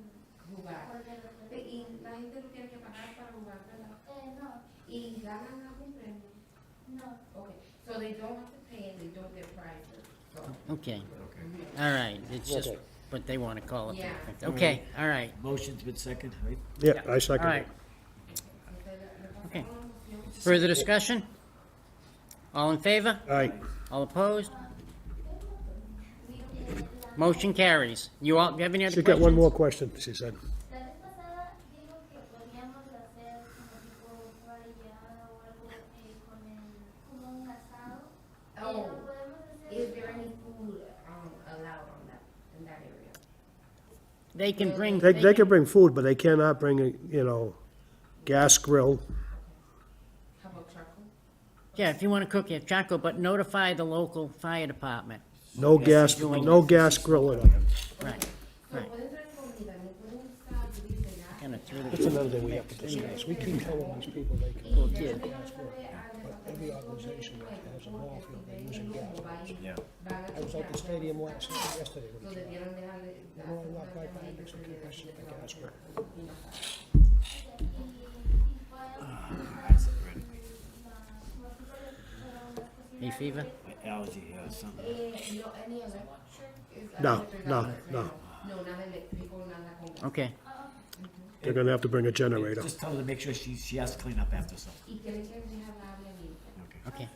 Jugar. volver a hacer. Y la gente no tiene que pagar para jugar, ¿verdad? No, Y ganan algún premio. no. Okay, so they don't have to pay and they don't get prizes. So. Okay. All right, it's just, Okay. but they wanna call it Yeah. that. Okay, all right. Motion's been second, right? Yeah, I All second right. it. Okay. Further discussion? All in favor? All right. All opposed? Motion carries. You all, you have any other She questions? got one more question, she said. La vez pasada dijo que podíamos hacer como tipo parrillada o algo como un asado. Oh, Podemos hacer is there any food allowed on that, in that area? They can bring. They can bring food, but they cannot bring, gas grill. How about charcoal? Yeah, if you want to cook, you have charcoal, but notify the local fire department. No gas, doing no it. gas grill in it. Right, So right. pueden traer comida, no pueden usar, yo dice ya. Kind of threw That's the. another thing we have to discuss. We keep telling these people they can cook gas grill, but every organization that has a ball field, they're using gas grills. Yeah. I was at the stadium yesterday So with a kid. debieron dejarle. You know, I walked right by next to the gas grill. Hay fever? My allergy here or something. No, any electric is. No, electric, no, nada no. No, nada eléctrico, nada con gas. Okay, They're gonna have to bring a generator. Just tell her to make sure she has to clean up after herself. Y tienen que dejar la área limpia. okay.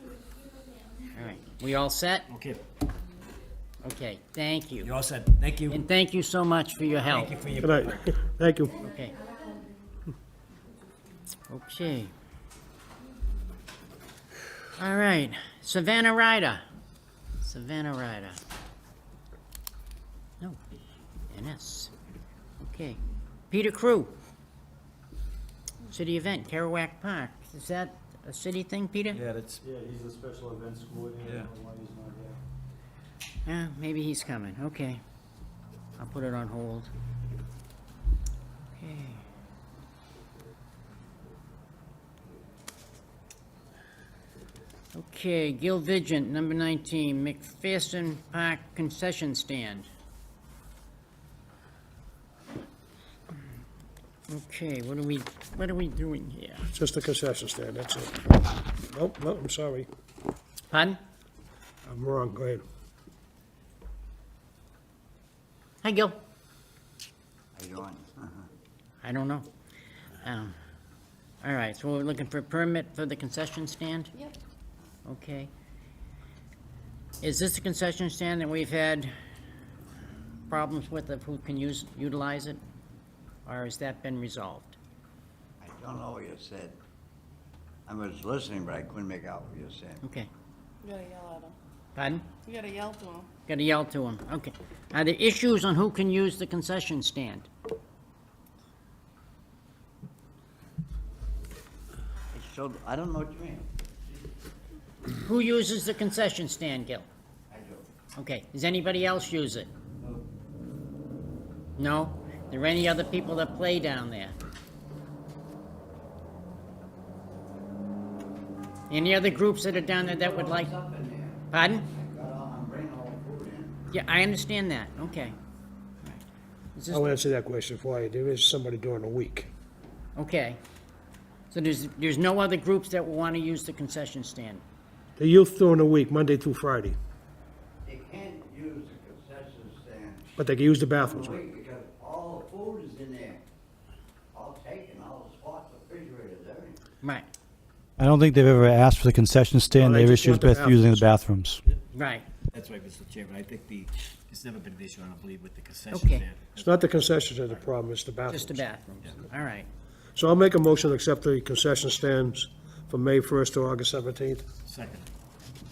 All right, we all set? Okay, Okay, thank you. you're all set. Thank you. And thank you so much for your help. Thank you for your. Good night. Thank you. Okay. Okay. All right, Savannah Ryder. Savannah Ryder. No, NS. Okay. Peter Crew. City event, Kerouac Park. Is that a city thing, Peter? Yeah, that's. Yeah, he's the special events coordinator. Yeah. Why he's not here. Yeah, maybe he's coming. Okay. I'll put it on hold. Okay. Okay, Gil Vigent, number 19, McPherson Park concession stand. Okay, what are we doing here? Just the concession stand, that's it. Nope, no, I'm sorry. Pardon? I'm wrong, go ahead. Hi, Gil. How you doing? I don't know. All right, so we're looking for a permit for the concession stand? Yep. Okay. Is this a concession stand that we've had problems with of who can utilize it? Or has that been resolved? I don't know what you said. I was listening, but I couldn't make out what you said. Okay. You gotta yell at him. Pardon? You gotta yell to him. Gotta yell to him. Okay. Are there issues on who can use the concession stand? So, I don't know what you mean. Who uses the concession stand, Gil? I do. Okay. Does anybody else use it? No? Are there any other people that play down there? Any other groups that are down there that would like? Pardon? I'm bringing all the food in. Yeah, I understand that. Okay. Is this- I'll answer that question for you. There is somebody during the week. Okay. So there's no other groups that will want to use the concession stand? The youth during the week, Monday through Friday, They can't use the concession stand but they can use the for bathrooms. a week because all the food is in there. All taken, all the spots, refrigerators, everything. Right, I don't think they've ever asked for the concession stand. No, they They've just want issued the with using the bathrooms. right. That's right, Mr. Chairman, I think it's never been an issue, I don't believe, with the concession Okay. stand. It's not the concessions that are the problem, it's the bathrooms. Just the bathrooms. All right. So I'll make a motion to accept the concession stands from May 1st to August 17th. Second.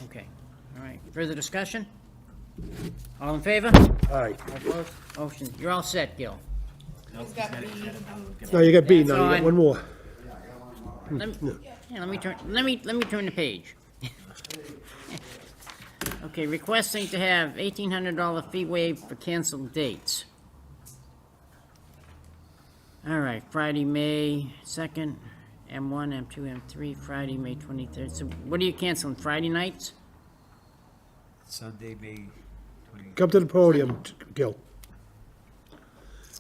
Okay. All right. Further discussion? All in favor? All right. All opposed? Motion. You're all set, Gil. He's got B. Now you got B, now you That's got one more. Let me turn the page. Okay, requesting to have $1,800 fee waived for canceled dates. All right, Friday, May 2nd, M1, M2, M3, Friday, May 23rd. So what are you canceling, Friday nights? Sunday, May 20. Come to the podium, Gil.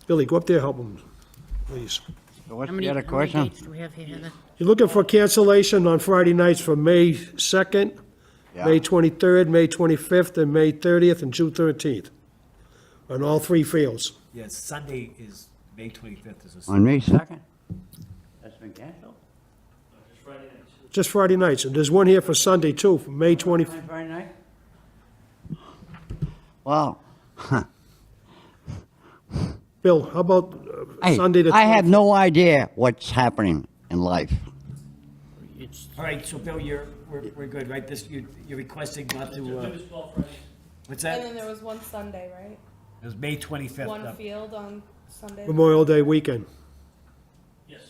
Billy, go up there, help him, please. So what's How many the other dates question? do we have here, Heather? You're looking for cancellation on Friday nights for May 2nd, Yeah. May 23rd, May 25th, and May 30th, and June 13th, on all three fields. Yes, Sunday is May 25th is a. On May 2nd? That's been canceled? Just Friday nights, and there's one here for Sunday, too, for May 20, On Friday night? Well, Bill, how about hey, Sunday the I have 20th? no idea what's happening in life. It's, All right, so Bill, we're good, right? You're requesting not to, what's And that? then there was one Sunday, right? It was May 25th. One field on Sunday. Memorial Day weekend. Yes.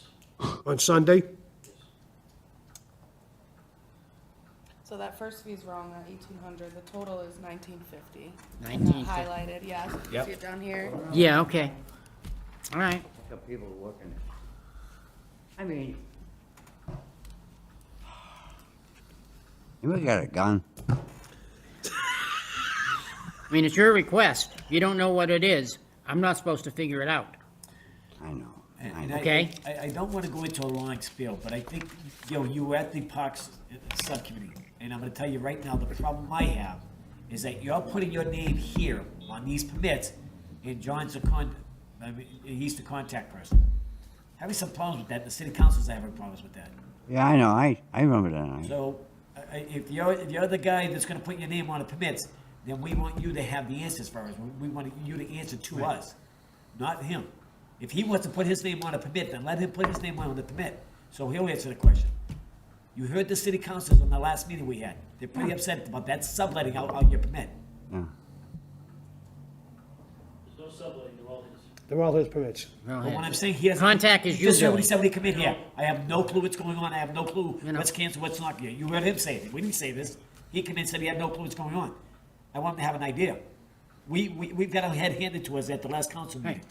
On Sunday? So that first fee's wrong at 1,800. The total is 1,950. $1,950. Highlighted, yeah. So you Yep. see it down here. yeah, okay. All right. The people working. I mean, you really got a gun? I mean, it's your request. You don't know what it is. I'm not supposed to figure it out. I know. And Okay. I don't want to go into a long spiel, but I think, you were at the Parks Subcommittee, and I'm going to tell you right now, the problem I have is that you're putting your name here on these permits, and John's he's the contact person. Having some problems with that, the city council's having problems with that. Yeah, I know. I remember that night. So, if you're the guy that's gonna put your name on the permits, then we want you to have the answers for us. We want you to answer to us, not him. If he wants to put his name on a permit, then let him put his name on the permit, so he'll answer the question. You heard the city councilors on the last meeting we had. They're pretty upset about that subletting out your permit. Yeah. There's no subletting, they're all his. They're all his permits. Well, But what I'm saying, he has. Contact is Just you, when he Billy. said when he come in here, I have no clue what's going on, I have no clue You know. what's canceled, what's not. You heard him say it, we didn't say this. He came in and said he had no clue what's going on. I want him to have an idea. We've got our head handed to us at the last council meeting.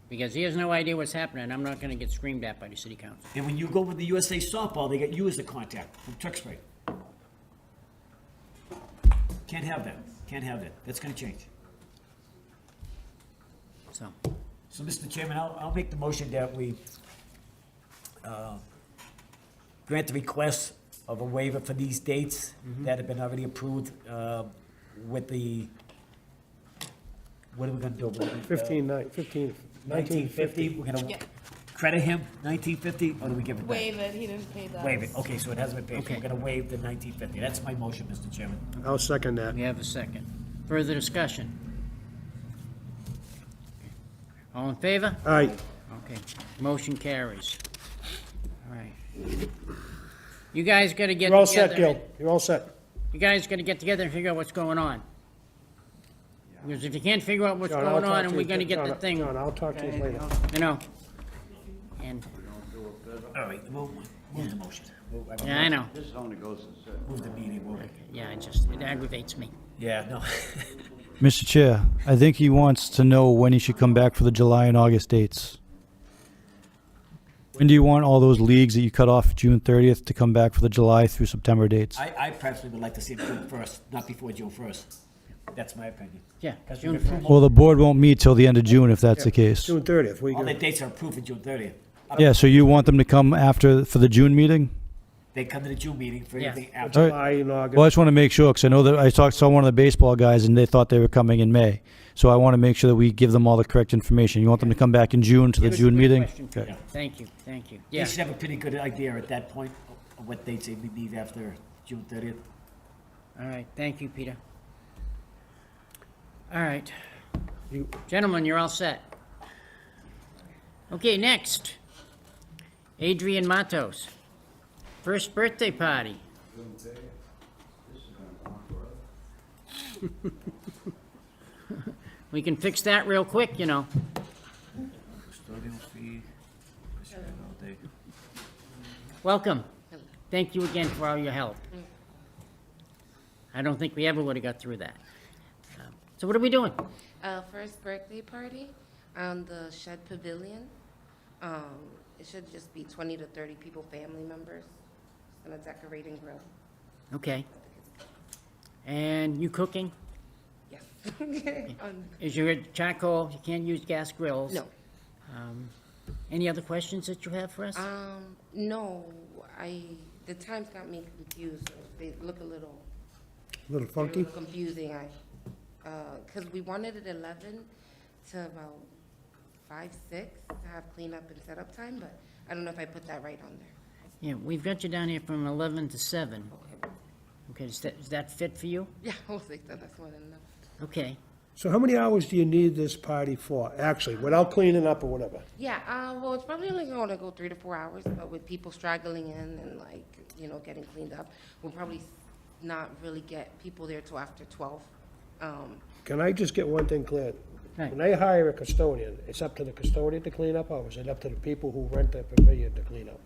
Because he has no idea what's happening. I'm not gonna get screamed at by the city council. And when you go with the USA softball, they got you as the contact from Tewksbury. Can't have that, can't have that, that's gonna change. So, So, Mr. Chairman, I'll make the motion that we grant the request of a waiver for these dates that have been already approved with the, what are we gonna do? 1950, we're gonna Yeah. credit him 1950, or do we give it back? Waive it, he didn't pay that. Waive it, okay, so it hasn't been paid, so Okay. we're gonna waive the 1950. That's my motion, Mr. Chairman. I'll second that. We have a second. Further discussion? All in favor? Aye. Okay, motion carries. All right. You guys gotta get together. You're all set, Gil. You're all set. You guys gotta get together and figure out what's going on. Because if you can't figure out what's John, I'll going talk on, to and you- we're gonna get the John, thing, John, I'll talk to you later. you know. And, All right, we'll move the motion. yeah, I know. This only goes to seven. Move the meeting, move it. Yeah, it aggravates me. Yeah, no. Mr. Chair, I think he wants to know when he should come back for the July and August dates. When do you want all those leagues that you cut off June 30th to come back for the July through September dates? I personally would like to see it June 1st, not before June 1st. That's my opinion. Yeah, 'Cause June we've been 1st. Well, the board won't meet till the end of June if that's the case. June 30th, we All the go. dates are approved for June 30th. Yeah, so you want them to come after, for the June meeting? They come to the June meeting for Yeah. anything after. All right. July and August. Well, I just want to make sure, because I know that I talked to one of the baseball guys, and they thought they were coming in May. So I want to make sure that we give them all the correct information. You want them to come back in June to the That's a June good meeting? question, Okay. Peter. Thank you, thank you. They Yeah, should have a pretty good idea at that point of what dates they would need after June 30th. all right, thank you, Peter. All right. You- Gentlemen, you're all set. Okay, next. Adrian Matos. First birthday party. We can fix that real quick, you know. Custodial fee. all day. Welcome. Thank you again for all your help. I don't think we ever would have got through that. So what are we doing? First birthday party on the Shed Pavilion. It should just be 20 to 30 people, family members, and a decorating grill. Okay. And you cooking? Yes. Is your charcoal, you can't use gas grills? No. Any other questions that you have for us? No, the times got me confused. They look a little A little funky? confusing. Because we wanted it 11 to about 5, 6 to have cleanup and setup time, but I don't know if I put that right on there. Yeah, we've got you down here from 11 to 7. Okay. Okay, does that fit for you? Yeah, we'll take that. That's more than enough. Okay. So how many hours do you need this party for, actually, without cleaning up or whatever? Yeah, well, it's probably only going to go 3 to 4 hours, but with people straggling in and getting cleaned up, we'll probably not really get people there till after 12. Can I just get one thing clear? Right. When they hire a custodian, it's up to the custodian to clean up, or is it up to the people who rent the pavilion to clean up?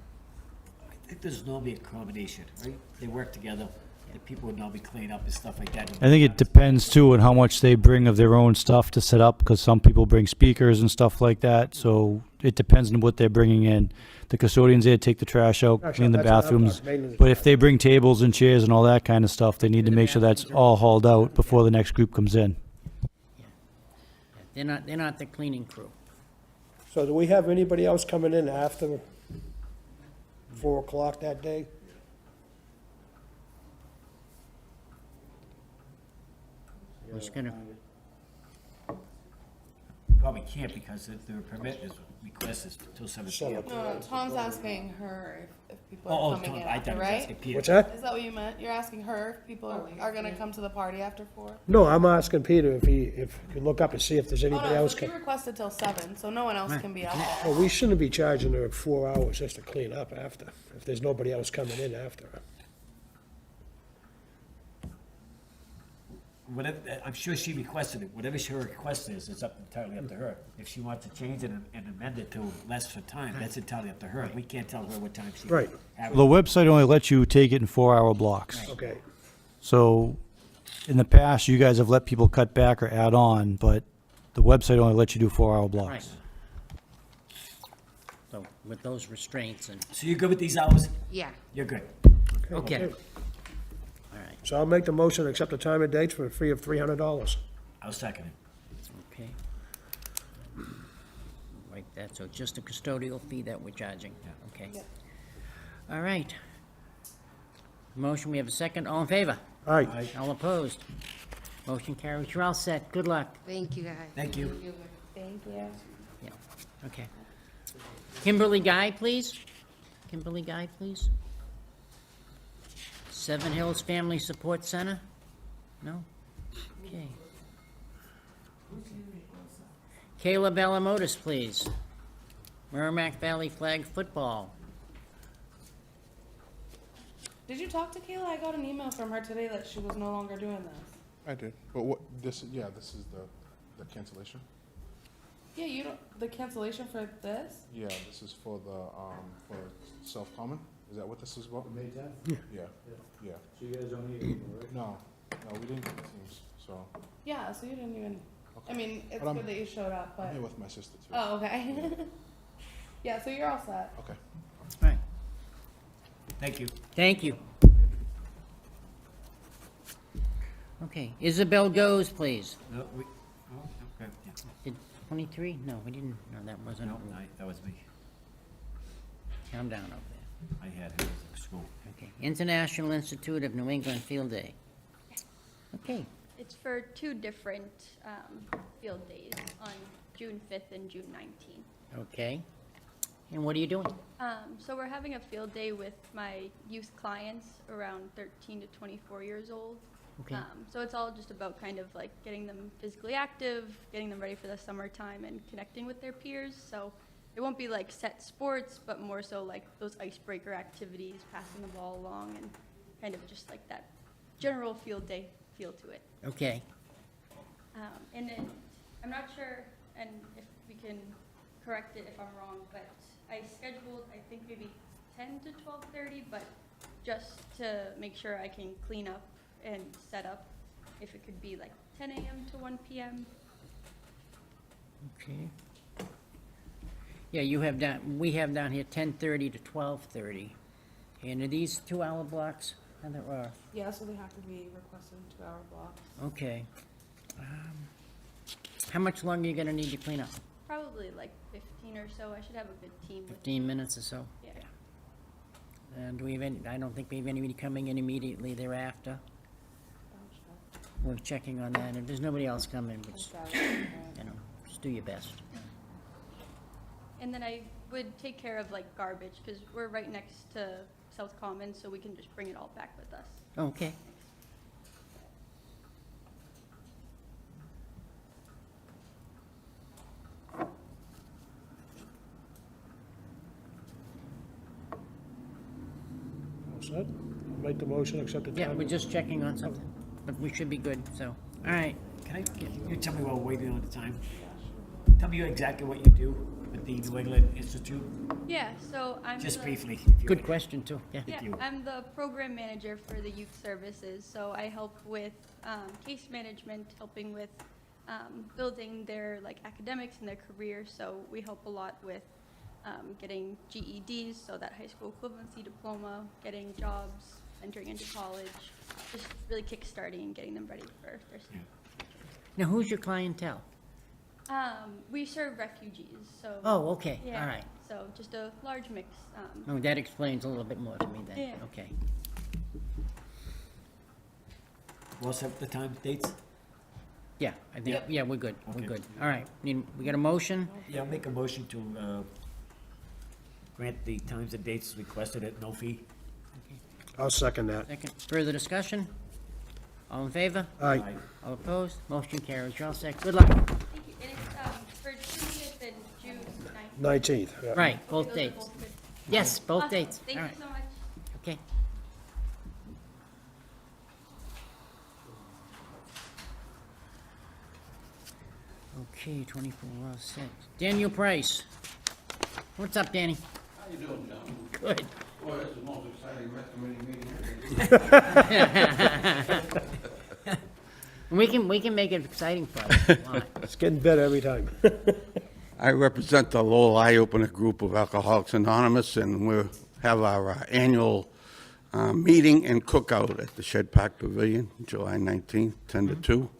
I think there's normally a combination, right? They work together. The people would normally clean up and stuff like that. I think it depends too on how much they bring of their own stuff to set up, because some people bring speakers and stuff like that. So it depends on what they're bringing in. The custodians there take the trash out, Trash clean out, the that's what I'm bathrooms. talking, maintenance But if trash. they bring tables and chairs and all that kind of stuff, they need to make sure that's all hauled out before the next group comes in. They're not the cleaning crew. So do we have anybody else coming in after 4 o'clock that day? We're just gonna, Probably can't because the permit is requested till 7 p.m. No, Tom's asking her if people Oh, are coming in I after, thought he was right? asking Peter. What's that? Is that what you meant? You're asking her if people are gonna come to the party after 4? No, I'm asking Peter if you look up and see if there's Oh, anybody no, else so she coming. requested till 7, so no one else can be out there. Well, we shouldn't be charging her 4 hours just to clean up after, if there's nobody else coming in after her. Whatever, I'm sure she requested it. Whatever her request is, it's entirely up to her. If she wants to change it and amend it to less for time, that's entirely up to her. We can't tell her what time she. Right. have it. The website only lets you take it in 4-hour blocks. Okay. So in the past, you guys have let people cut back or add on, but the website only lets you do 4-hour right. blocks. So with those restraints and, So you're good with these hours? Yeah. You're good. okay. All right, So I'll make the motion, to accept the time and dates for a fee of $300. I'll second it. okay. that, so it's just a custodial fee that we're charging, okay? All right. Motion, we have a second, all in favor? Aye. All opposed? Motion carries, you're all set, good luck. Thank you, guys. Thank you. Thank you. Yeah, okay. Kimberly Guy, please. Kimberly Guy, please. Seven Hills Family Support Center? No? Okay. Caleb Alamotis, please. Merrimack Valley Flag Football. Did you talk to Kayla? I got an email from her today that she was no longer doing this. I did, but what, this is the cancellation? Yeah, you don't, the cancellation for this? Yeah, this is for self-common, is that what this is about? May 10th? Yeah, yeah. So you guys don't need it anymore, right? No, we didn't get the teams, so. Yeah, so you didn't even, I Okay. mean, it's But I'm- good that you showed up, I'm but, here with my sister too. oh, okay. Yeah, so you're all set. Okay. All right, Thank you. thank you. Okay, Isabel Goes, please. No, okay, yeah. Did 23? No, we didn't, no, that wasn't. No, that was me. Calm down over there. I had it at school. Okay, International Institute of New England Field Day. Okay, It's for two different field days on June 5th and June 19th. okay. And what are you doing? So we're having a field day with my youth clients around 13 to 24 years old. Okay. So it's all just about kind of like getting them physically active, getting them ready for the summertime and connecting with their peers. So it won't be like set sports, but more so like those icebreaker activities, passing the ball along and kind of just like that general field day feel to it. Okay, And then, I'm not sure, and if we can correct it if I'm wrong, but I scheduled, I think maybe 10 to 12:30, but just to make sure I can clean up and set up, if it could be like 10 a.m. to 1 p.m. okay. Yeah, you have down, we have down here 10:30 to 12:30. And are these 2-hour blocks? And there are, Yeah, so they have to be requested in 2-hour blocks. okay. How much longer are you gonna need to clean up? Probably like 15 or so. I should have a good team. with 15 minutes or so? Yeah. And do we have any, I don't think we have anybody coming in immediately thereafter. We're checking on that. If there's nobody else coming, just, you know, just do your best. And then I would take care of like garbage, because we're right next to South Common, so we can just bring it all back with us. Okay. All set? Make the motion, accept the time. Yeah, we're just checking on something, but we should be good, so, all right. Can you tell me while we're waiting on the time? Tell me exactly what you do with the New England Institute, Yeah, so I'm just the- briefly. if you Good would. question, too, yeah. Yeah, you. I'm the program manager for the youth services, so I help with case management, helping with building their like academics and their career. So we help a lot with getting GEDs, so that high school equivalency diploma, getting jobs, entering into college, just really kickstarting and getting them ready for their. Now, who's your clientele? We serve refugees, so. Oh, okay, Yeah, all right. So just a large mix. Oh, that explains a little bit more to me then, Yeah. okay. We'll set the time, dates? Yeah, I think, Yep. yeah, we're good, we're Okay. good. All right, we got a motion? Yeah, I'll make a motion to grant the times and dates requested at no fee. I'll second that. Second, further discussion? All in favor? Aye. All opposed? Motion carries, you're all set, good luck. Thank you. And it's for June 5th and June 9th. 19th. yeah. Right, both Those are dates. both good. Yes, both Awesome. dates. Thank All you right. so much. Okay. Okay, 24 all set. Daniel Price. What's up, Danny? How you doing, John? Good. Boy, that's the most exciting rec committee meeting We can make it exciting for you. if you want. It's getting better every time. I represent the Lowell Eye Opener Group of Alcoholics Anonymous, and we have our annual meeting and cookout at the Shed Park Pavilion, July 19th, 10 to 2.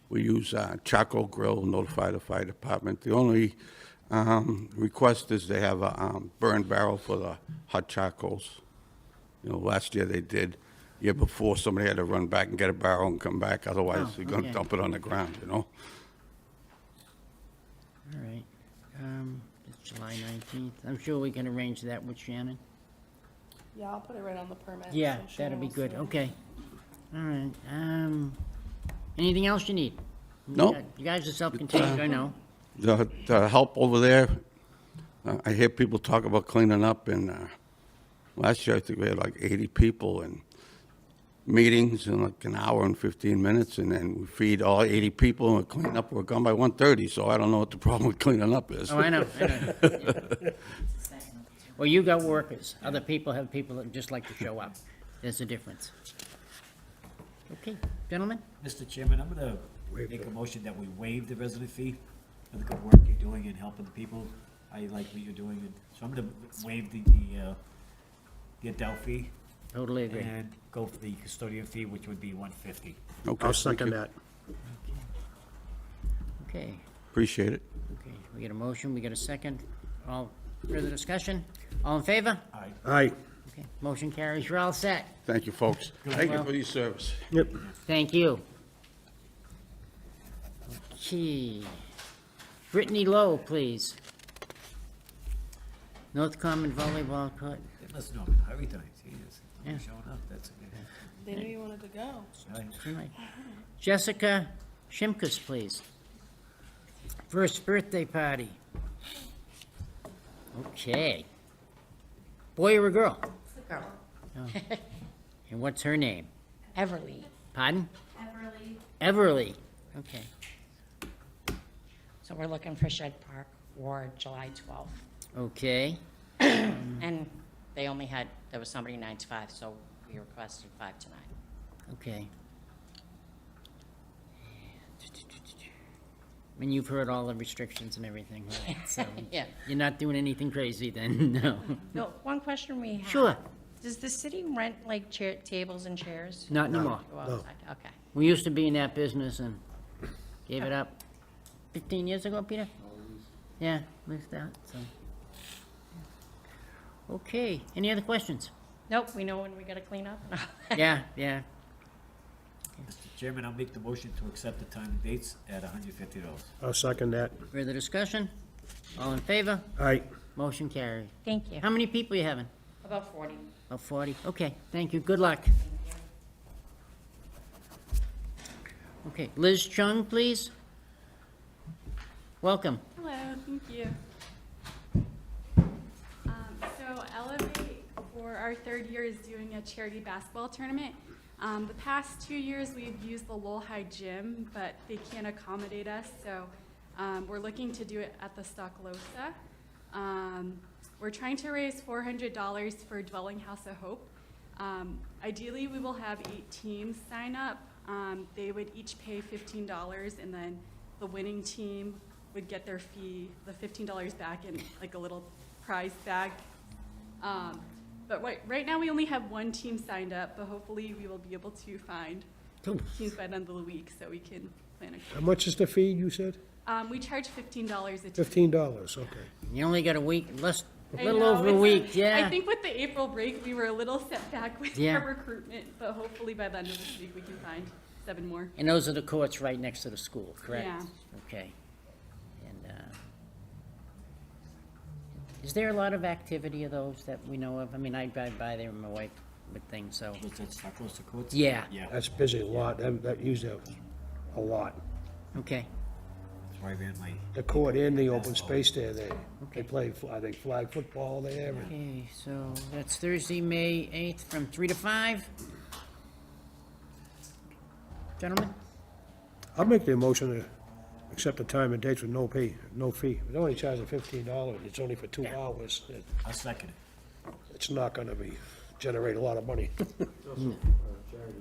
We use charcoal grill, notify the fire department. The only Request is they have a burn barrel for the hot charcoals. You know, last year they did. Year before, somebody had to run back and get a barrel and come back, otherwise Oh, they're gonna okay. dump it on the ground, you know? All right. It's July 19th. I'm sure we can arrange that with Shannon. Yeah, I'll put it right on the permit. Yeah, so Shannon that'd be will good. see it. Okay. All right. Anything else you need? Nope. You guys are self-contained, I know. The help over there, I hear people talk about cleaning up, and last year I think we had like 80 people and meetings in like an hour and 15 minutes, and then we feed all 80 people and we clean up. We're gone by 1:30, so I don't know what the problem with cleaning up is. Oh, I know. Well, you got workers. Other people have people that just like to show up. There's a difference. Okay, gentlemen? Mr. Chairman, I'm gonna make a motion that we waive the resident fee for the good work you're doing in helping the people. I like what you're doing, and so I'm gonna waive the adult fee. Totally agree. And go for the custodian fee, which would be $150. Okay, I'll thank second you. that. Okay, Appreciate it. okay. We get a motion, we get a second. All further discussion? All in favor? Aye. Aye. Okay, motion carries. You're all set. Thank you, folks. Thank you Well- for your service. Yep. Thank you. Okay. Brittany Lowe, please. North Common Volleyball Court. They must know I'm in hurry tonight. Jesus, Yeah. showing up, that's good. They knew you wanted to go. Right. Right. Jessica Shimkus, please. First birthday party. Okay. Boy or a girl? Girl. Oh. And what's her name? Everly. Pardon? Everly. Everly. Okay. So we're looking for Shed Park Ward, July 12th. Okay. And they only had, there was somebody 9 to 5, so we requested 5 to 9. Okay. I mean, you've heard all the restrictions and everything, right? So Yeah. you're not doing anything crazy then, no? No, one question we have. Sure. Does the city rent like tables and chairs? Not anymore. Go outside? Okay. We used to be in that business and gave it up 15 years ago, Peter? Yeah, at least that, so. Okay, any other questions? Nope, we know when we gotta clean up. Yeah, yeah. Mr. Chairman, I'll make the motion to accept the time and dates at $150. I'll second that. Further discussion? All in favor? Aye. Motion carried. Thank you. How many people you having? About 40. About 40? Okay, thank you, good luck. Okay, Liz Chung, please. Welcome. Hello, thank you. So Elevate, for our third year, is doing a charity basketball tournament. The past 2 years, we've used the Lowell High Gym, but they can't accommodate us, so we're looking to do it at the Stocklosa. We're trying to raise $400 for Dwelling House of Hope. Ideally, we will have 8 teams sign up. They would each pay $15, and then the winning team would get their fee, the $15 back in like a little prize bag. But right now, we only have 1 team signed up, but hopefully we will be able to find Cool. teams by the end of the week so we can plan How much is the fee, you said? we charge $15 a team. $15, okay. You only got a week, a I little know, over a it's- week, yeah. I think with the April break, we were a little set back with Yeah. our recruitment, but hopefully by the end of this week, we can find 7 more. And those are the courts right next to the school, correct? Yeah. Okay. And, is there a lot of activity of those that we know of? I mean, I drive by there with my wife with things, so. Was that Stocklosa Courts? Yeah. Yeah. That's busy, a lot. That usually a lot. Okay. That's where I ran my. The court and the open space there, they play, I think, flag football there. and- Okay, so that's Thursday, May 8th, from 3 to 5. Gentlemen? I'll make the motion to accept the time and dates with no fee. They're only charging $15. It's only for 2 hours. I'll second it. It's not gonna generate a lot of money.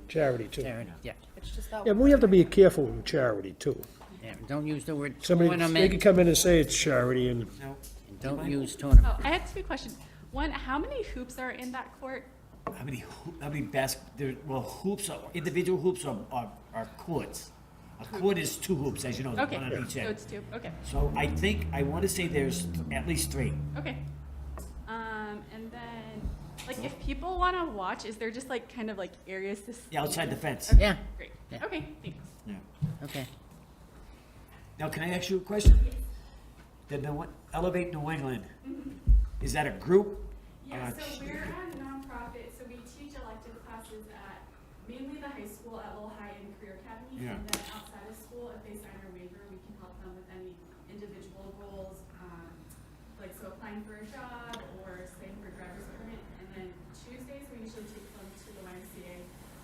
Charity, too. Charity, yeah. It's just that. Yeah, but we have to be careful with charity, too. Yeah, don't use the word Somebody, they tournament. can come in and say it's charity, and And don't use tournament. Oh, I had 2 questions. One, how many hoops are in that court? How many hoops are, individual hoops are courts? A court is 2 hoops, as you know, Okay, one on each so end. it's 2, okay. So I want to say there's at least 3. Okay. And then, like, if people want to watch, is there just like kind of like areas to? Yeah, outside the fence. Okay, Yeah. Great. Yeah. Okay. Thanks. Yeah. Okay. Now, can I ask you a question? The Elevate New England, is that a group? Yeah, so we're a nonprofit, so we teach elective classes at mainly the high school at Lowell High and Career Academy. Yeah. And then outside of school, if they sign our waiver, we can help them with any individual goals, like so applying for a job or staying for driver's permit. And then Tuesdays, we usually take them to the YMCA.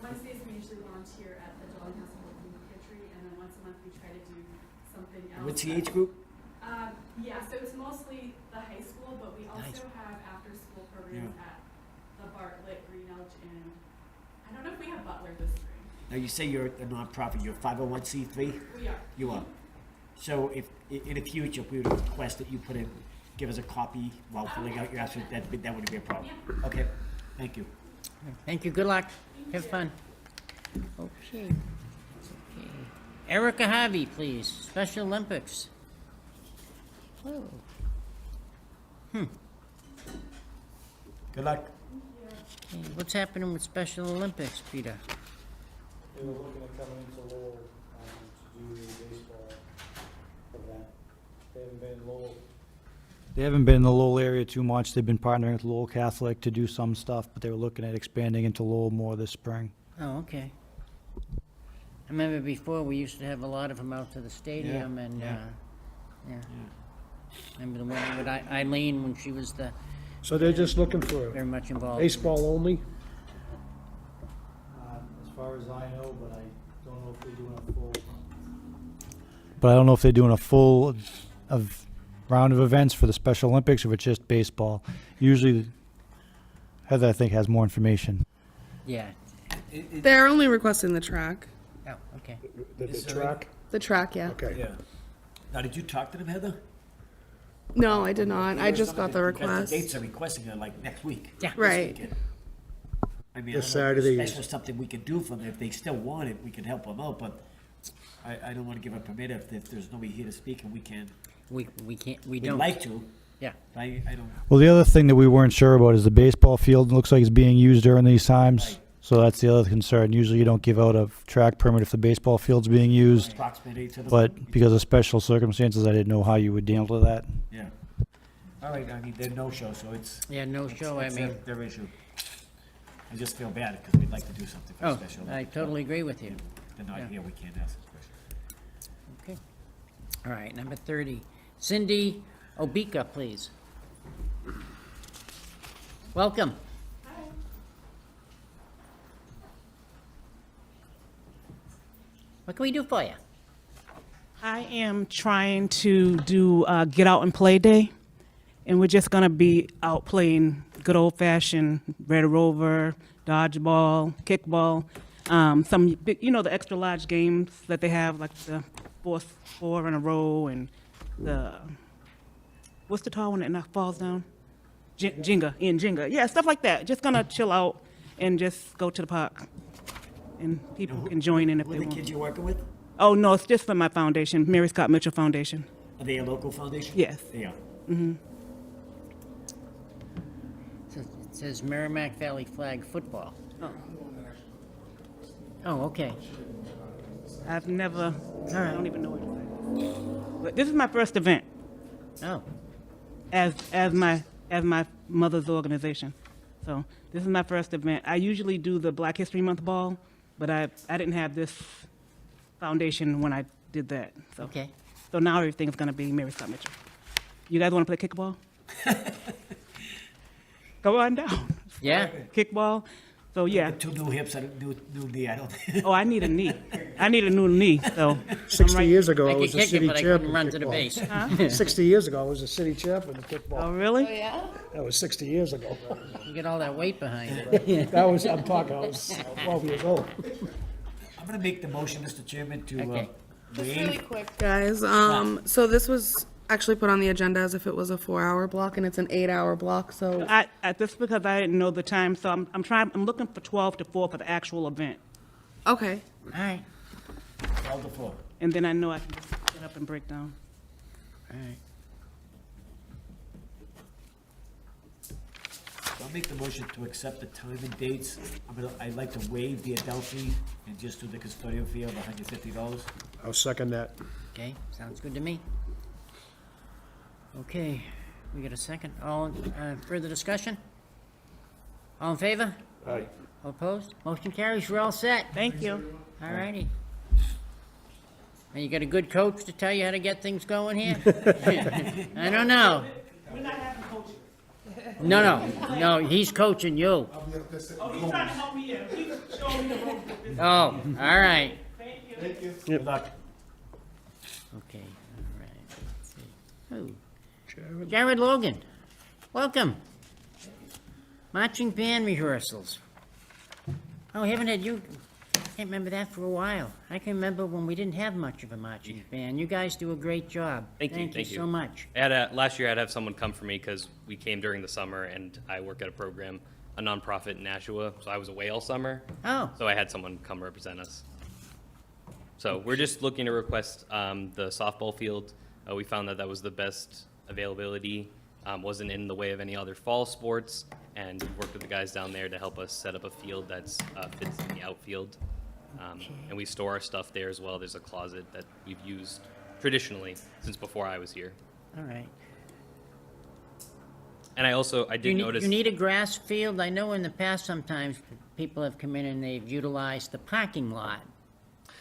Wednesdays, we usually volunteer at the Dwelling House and Working Pantry. And then once a month, we try to do something else. What's the age group? Yeah, so it's mostly the high school, but we also Nice. have after-school programs Yeah. at the Bartlett, Green Elch, and I don't know if we have Butler this spring. Now, you say you're a nonprofit, you're 501c3? We are. You are. So if, in the future, if we would request that you put in, give us a copy while filling out your application, that wouldn't be a problem? Okay, thank you. Thank you, good luck. Have fun. Okay. Okay. Erica Harvey, please, Special Olympics. Oh. Good luck. Hey, what's happening with Special Olympics, Peter? They were looking at coming into Lowell, to do the baseball event. They haven't been in Lowell. They haven't been in the Lowell area too much. They've been partnering with Lowell Catholic to do some stuff, but they were looking at expanding into Lowell more this spring. Oh, okay. I remember before, we used to have a lot of them out to the stadium, and, yeah. Remember the one with Eileen when she was So they're just looking for very much involved. baseball only? As far as I know, but I don't know if they're doing a full round of events for the Special Olympics, or if it's just baseball. Usually, Heather, I think, has more information. Yeah. They're only requesting the track. Oh, okay. The track? The track, yeah. Okay. Yeah. Now, did you talk to them, Heather? No, I did not. I just got the Because request. the dates are requesting are like next week. Yeah. This Right. weekend. I mean, This I don't know if Saturday there's is- special something we can do for them. If they still want it, we can help them out, but I don't want to give a permit if there's nobody here to speak and we can. We can't, we We'd don't. like to. Yeah. I don't. Well, the other thing that we weren't sure about is the baseball field looks like it's being used during these times. Right. So that's the other concern. Usually you don't give out a track permit if the baseball field's being used. Proximity to the. But because of special circumstances, I didn't know how you would handle that. Yeah. All right, I mean, they're no-show, so it's. Yeah, no show, I it's mean. their issue. I just feel bad because we'd like to do something for Oh, special. I totally agree with you. They're not Yeah. here, we can't ask this question. Okay. All right, number 30. Cindy Obika, please. Welcome. What can we do for you? I am trying to do Get Out and Play Day, and we're just going to be out playing good old-fashioned Red Rover, dodgeball, kickball, some big, the extra large games that they have, like the four in a row, and the, what's the tall one that falls down? Jenga. Yeah, stuff like that. Just going to chill out and just go to the park, and people can join in if Who they are the want. kids you're working with? Oh, no, it's just for my foundation, Mary Scott Mitchell Foundation. Are they a local foundation? Yes. They are. Mm-hmm. So it says Merrimack Valley Flag Football. Oh, okay. I've never, I don't even know what. But this is my first event. Oh. As my mother's organization. So this is my first event. I usually do the Black History Month ball, but I didn't have this foundation when I did that. So. Okay. So now everything's gonna be Mary Scott Mitchell. You guys wanna play kickball? Go on down. Yeah. Kickball. So yeah. Two new hips and a new knee, I don't. Oh, I need a knee. I need a new knee, so. 60 years ago, I I was could a kick it, city but I champion. couldn't run to the kickball. base. Huh? 60 years ago, I was a city champion in kickball. Oh, really? yeah? That was 60 years ago. You get all that weight behind it. That was, I'm talking, I was 12 years old. I'm gonna make the motion, Mr. Chairman, to Okay. Just waive. really quick, guys. So this was actually put on the agenda as if it was a 4-hour block, and it's an 8-hour block. So I just because I didn't know the time, so I'm looking for 12 to 4 for the actual event. okay. All right. hold the floor. and then I know I can just get up and break down. All right. So I'll make the motion to accept the time and dates. I'd like to waive the adult fee and just do the custodial fee of $150. I'll second that. Okay, sounds good to me. Okay, we got a second. All, further discussion? All in favor? Aye. All opposed? Motion carries, you're all set. Thank you. All righty. And you got a good coach to tell you how to get things going here? I don't know. We're not having coaching. No, he's coaching you. Oh, he's trying to help me out. He's showing me the road. Oh, all right. Thank you. Thank you. Good luck. Okay, all right, let's see. Oh, Jared Logan, welcome. Marching band rehearsals. Oh, I haven't had you, can't remember that for a while. I can remember when we didn't have much of a marching band. You guys do a great job. Thank you. Thank you so much. Last year, I'd have someone come for me because we came during the summer, and I work at a program, a nonprofit in Nashua, so I was away all summer. Oh. So I had someone come represent us. So we're just looking to request the softball field. We found that was the best availability, wasn't in the way of any other fall sports, and we worked with the guys down there to help us set up a field that's fits in the outfield. And we store our stuff there as well. There's a closet that we've used traditionally since before I was here. All right. And I did notice. You need a grass field? I know in the past sometimes people have come in and they've utilized the parking lot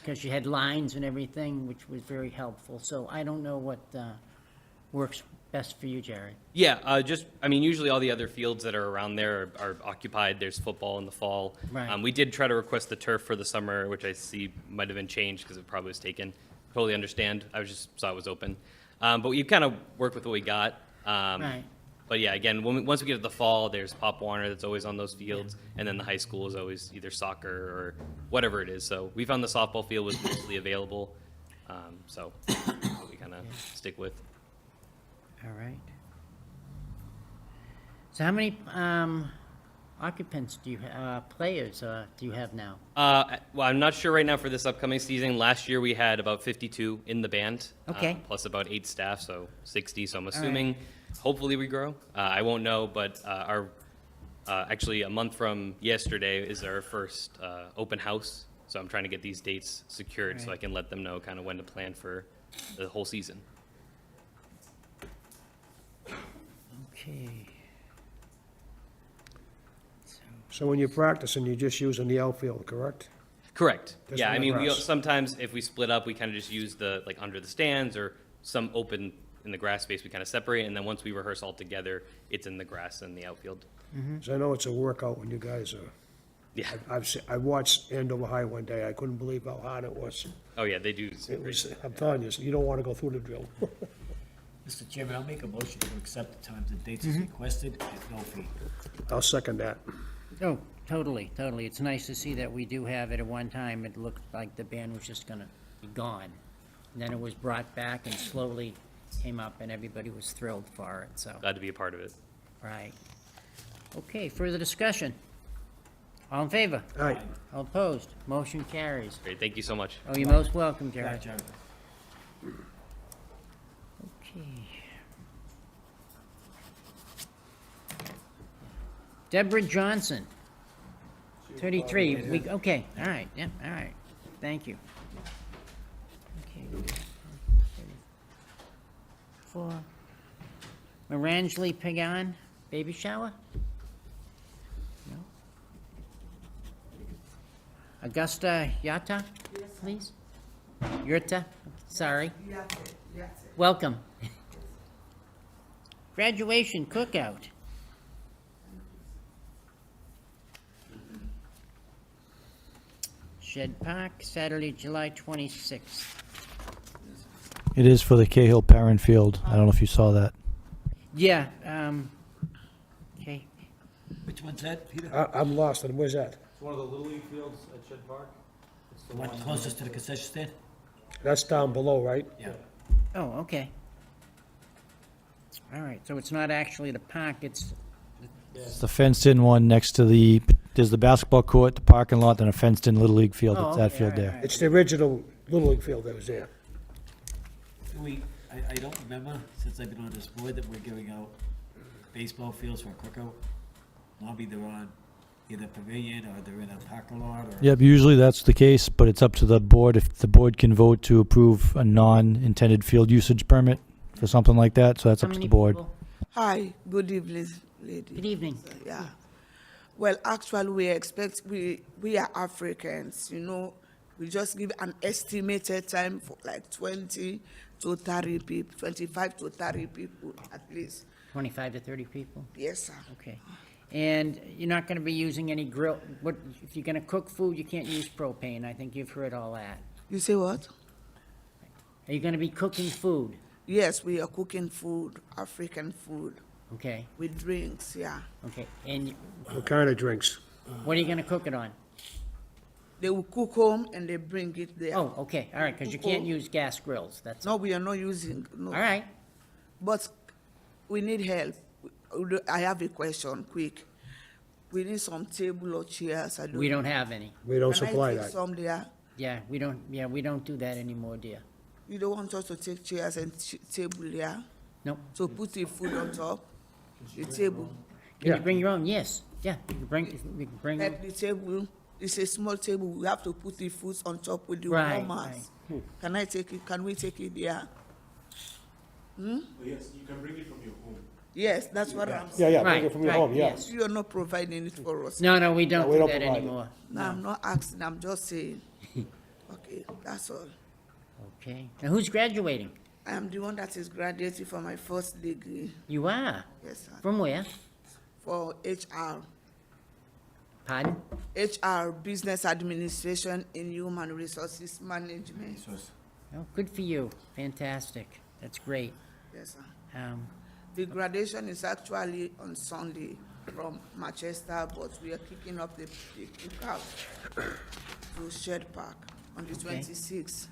because you had lines and everything, which was very helpful. So I don't know what works best for you, Jared. Yeah, usually all the other fields that are around there are occupied. There's football in the fall. Right. We did try to request the turf for the summer, which I see might have been changed because it probably was taken. Totally understand. I just saw it was open. But we kind of work with what we got. Right. But yeah, again, once we get to the fall, there's Pop Warner that's always on those fields, and then the high school is always either soccer or whatever it is. So we found the softball field was mostly available, so we kind of stick with. All right. So how many occupants do you players do you have now? Well, I'm not sure right now for this upcoming season. Last year we had about 52 in the band, Okay. plus about 8 staff, so 60. So I'm right. assuming, hopefully we grow. I won't know, but actually a month from yesterday is our first open house. So I'm trying to get these dates secured so I Right. can let them know kind of when to plan for the whole season. Okay. So when you're practicing, you're just using the outfield, correct? Correct. Just Yeah, on I the mean, we grass. sometimes if we split up, we kind of just use the under the stands or some open in the grass space. We kind of separate, and then once we rehearse all together, it's in the grass and the outfield. 'Cause I know it's a workout when you guys are. Yeah. I watched Andover High one day. I couldn't believe how hard it was. Oh yeah, they do. It was. I'm telling you, you don't want to go through the drill. Mr. Chairman, I'll make a motion to accept the times and dates as requested at no fee. I'll second that. Oh, totally. It's nice to see that we do have it. At one time, it looked like the band was just gonna be gone. And then it was brought back and slowly came up, and everybody was thrilled for it, so. Glad to be a part of it. Right. Okay, further discussion? All in favor? Aye. All opposed? Motion carries. Great, thank you so much. Oh, you're most welcome, Jared. Yeah, Jared. Okay. Deborah Johnson, 33, okay, all right, yeah, all right, thank you. Okay. 4. Marangeli Pagan, baby shower? No. Augusta Yata, please? Yurta, sorry. Welcome. Graduation cookout. Shed Park, Saturday, July 26th. It is for the Cahill Parent Field. I don't know if you saw that. Yeah, okay. Which one's that, Peter? I'm lost. And where's that? It's one of the Little League fields at Shed Park. It's The one closest to the concession stand? That's down below, right? Yeah. Oh, okay. All right, so it's not actually the park, it's, It's the fenced-in one next to there's the basketball court, the parking lot, and a fenced-in Little League field. Oh, It's that okay, field all there. right, all right. It's the original Little League field that was there. I don't remember, since I've been on this board, that we're giving out baseball fields for a cookout. Normally they're on either pavilion or they're in a parking lot or. Yep, usually that's the case, but it's up to the board. If the board can vote to approve a non-intended field usage permit for something like that, so that's How up to many the board. people? Hi, good evening, lady. Good evening. Yeah. Well, actually, we are Africans, you know. We just give an estimated time for like 20 to 30 people, 25 to 30 people at least. 25 to 30 people? Yes, sir. Okay. And you're not gonna be using any grill, what, if you're gonna cook food, you can't use propane, I think you've heard all that. You say what? Are you gonna be cooking food? Yes, we are cooking food, African food, Okay, with drinks, yeah. okay, and What kind of drinks? what are you gonna cook it on? They will cook home and they bring it there. Oh, okay, all right, because you can't use gas grills, that's, No, we are not using, no. all right. But we need help. I have a question, quick. We need some table or chairs. I don't We don't know. have any. We don't Can I supply take that. some there? Yeah, we don't do that anymore, dear. You don't want us to take chairs and table there? Nope. So put the food on top, the table. Can Yeah. you bring your own? Yes, yeah, you can bring, At the table, it's a small table. We have to put the food on top with the Right, warmers. right. Can I take it? Can we take it there? Yes, you can bring it from your home. Yes, that's what I'm Yeah, saying. yeah, bring Right, it from your right, home, yeah. yes. You are not providing it for us. No, we don't we do don't that provide it. anymore. No, I'm not asking, I'm just saying. Okay, that's all. Okay, and who's graduating? I am the one that is graduating for my first degree. You are? Yes, sir. From where? For HR. Pardon? HR, Business Administration in Human Resources Management. Oh, good for you, fantastic, that's great. Yes, sir. Um, The graduation is actually on Sunday from Manchester, but we are kicking up the cookout to Shed Park on the Okay. 26th.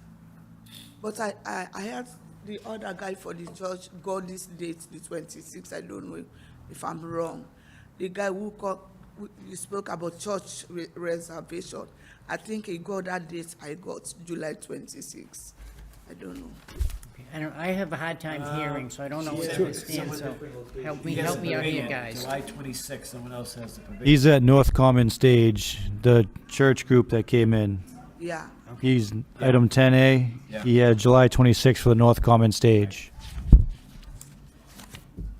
But I heard the other guy for the church got this date, the 26th. I don't know if I'm wrong. The guy who you spoke about church reservation. I think he got that date. I got July 26th. I don't know. I have a hard time hearing, so I don't know what to understand, so help me out here, guys. July 26th, someone else has the pavilion. He's at North Common Stage, the church group that came in. Yeah. He's item 10A. Yeah. He had July 26th for the North Common Stage.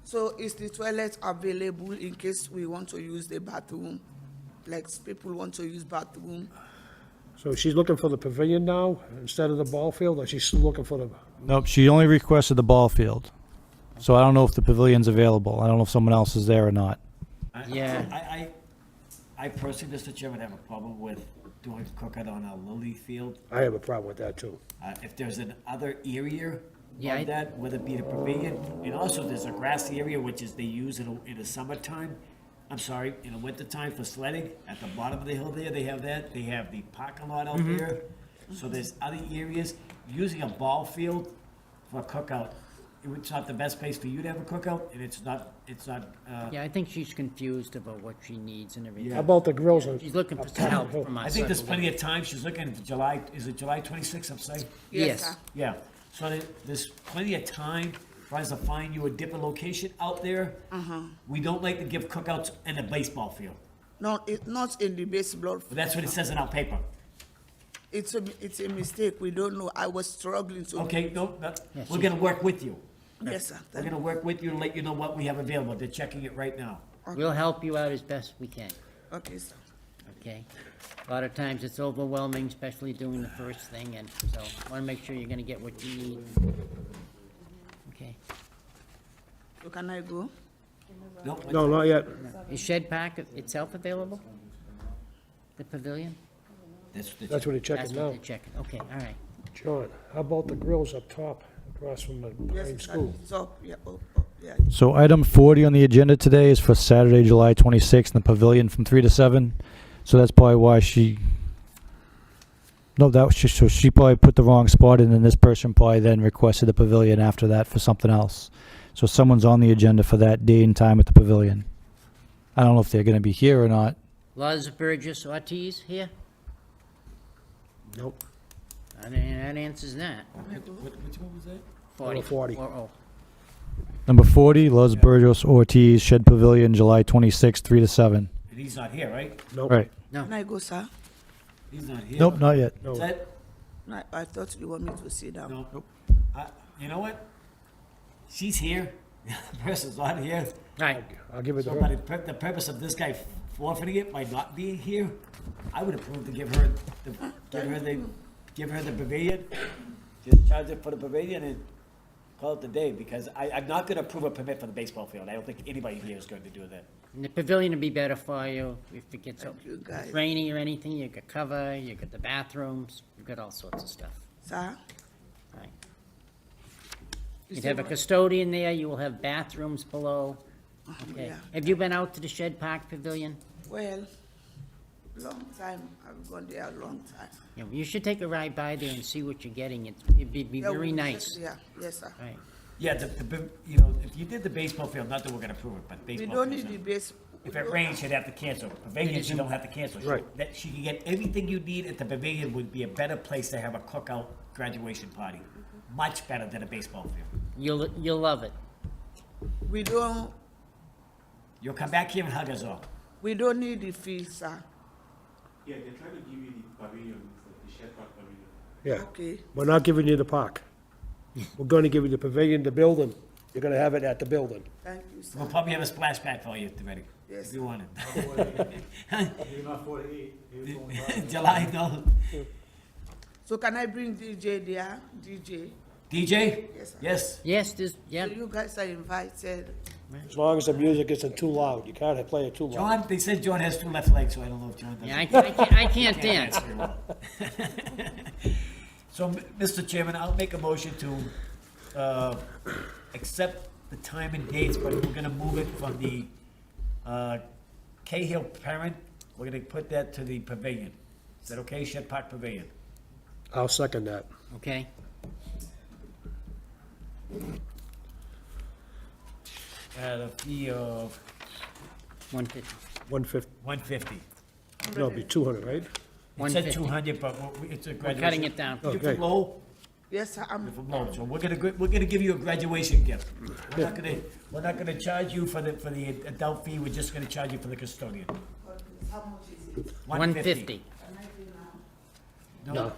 So is the toilet available in case we want to use the bathroom? Like people want to use bathroom? So she's looking for the pavilion now instead of the ball field, or she's still looking for the, Nope, she only requested the ball field. So I don't know if the pavilion's available. I don't know if someone else is there or not. Yeah. I personally, Mr. Chairman, have a problem with doing a cookout on a Lily field. I have a problem with that too. If there's an other area Yeah, of that, whether it be the pavilion, and also there's a grassy area which is they use in the summertime, in the wintertime for sledding, at the bottom of the hill there, they have that, they have the parking lot out there. So there's other areas, using a ball field for a cookout, it's not the best place for you to have a cookout, and it's not, Yeah, I think she's confused about what she needs and everything. How about the grills? on- She's looking for some help from us. I think there's plenty of time, she's looking at July, is it July 26th, I'm saying? Yes. sir. Yeah, so there's plenty of time for us to find you a different location out there. We don't like to give cookouts in a baseball field, No, it's not in the baseball. but that's what it says in our paper. It's a mistake. We don't know. I was struggling to. Okay, no, Yes, we're gonna work with you. Yes, sir. We're gonna work with you to let you know what we have available. They're checking it right now. We'll help you out as best we can, Okay, sir. okay? A lot of times it's overwhelming, especially doing the first thing, and so wanna make sure you're gonna get what you need. Okay. So can I go? No, not yet. Is Shed Park itself available? The pavilion? That's what they're That's checking what now. they're checking, okay, all right. John, how about the grills up top across from the Yes, main sir. school? So, yeah, yeah. So item 40 on the agenda today is for Saturday, July 26th in the pavilion from 3 to 7. So that's probably why so she probably put the wrong spot in, and this person probably then requested the pavilion after that for something else. So someone's on the agenda for that day and time at the pavilion. I don't know if they're going to be here or not. Los Burgess Ortiz here? Nope. That answers that. Which one was that? 40. 40. 40. Number 40, Los Burgos Ortiz, Shed Pavilion, July 26, 3 to 7. And he's not here, right? Nope. Right. No. Can I go, sir? He's not here. Nope, not yet. Is that? No, I thought you want me to sit down. No. Nope. You know what? She's here. The person's not here. Right. I'll give it to So by her. the purpose of this guy forfeiting it by not being here, I would approve to give her the pavilion. Just charge it for the pavilion and call it the day, because I'm not gonna approve a permit for the baseball field. I don't think anybody here is going to do that. And the pavilion will be better for you if it gets you, guys. rainy or anything. You got cover, you got the bathrooms, you've got all sorts of stuff. Sir? Right. You'd have a custodian there, you will have bathrooms below. Okay. Yeah. Have you been out to the Shed Park Pavilion? Well, long time. I've gone there a long time. Yeah, you should take a ride by there and see what you're getting. It'd be Yeah, very we'll nice. check- Yeah, yes, sir. Right. Yeah, if you did the baseball field, not that we're gonna approve it, but We baseball. don't fields, need the base. If it rains, she'd have to cancel. Pavilion, she don't have to cancel. Right. That she can get everything you need at the pavilion would be a better place to have a cookout graduation party. Much better than a baseball field. You'll love it. We don't, You'll come back here and hug us all. we don't need the fee, sir. Yeah, they're trying to give you the pavilion, the Shed Park pavilion. Yeah. Okay. We're not giving you the park. We're going to give you the pavilion, the building. You're going to have it at the building. Thank you, sir. We'll probably have a splash pad for you already. Yes. If you want it. You're not 48. You're July, no. So can I bring DJ there? DJ? DJ? Yes, sir. Yes. Yes, yeah. So you guys are invited. As long as the music isn't too loud. You can't play it too loud. John, they said John has 2 left legs, so I don't know if John does. Yeah, I can't dance. very well. So, Mr. Chairman, I'll make a motion to accept the time and dates, but we're gonna move it from the Cahill Parent, we're gonna put that to the pavilion. Is that okay, Shed Park Pavilion? I'll second that. Okay. At a fee of 150. 150. 150. No, it'd be 200, right? It said 150. 200, but it's a graduation. cutting it down. You're Okay. from Lowell? Yes, sir, I'm, You're from Lowell, so we're gonna give you a graduation gift. We're not gonna charge you for the adult fee, we're just gonna charge you for the custodian. how much is it? 150. No.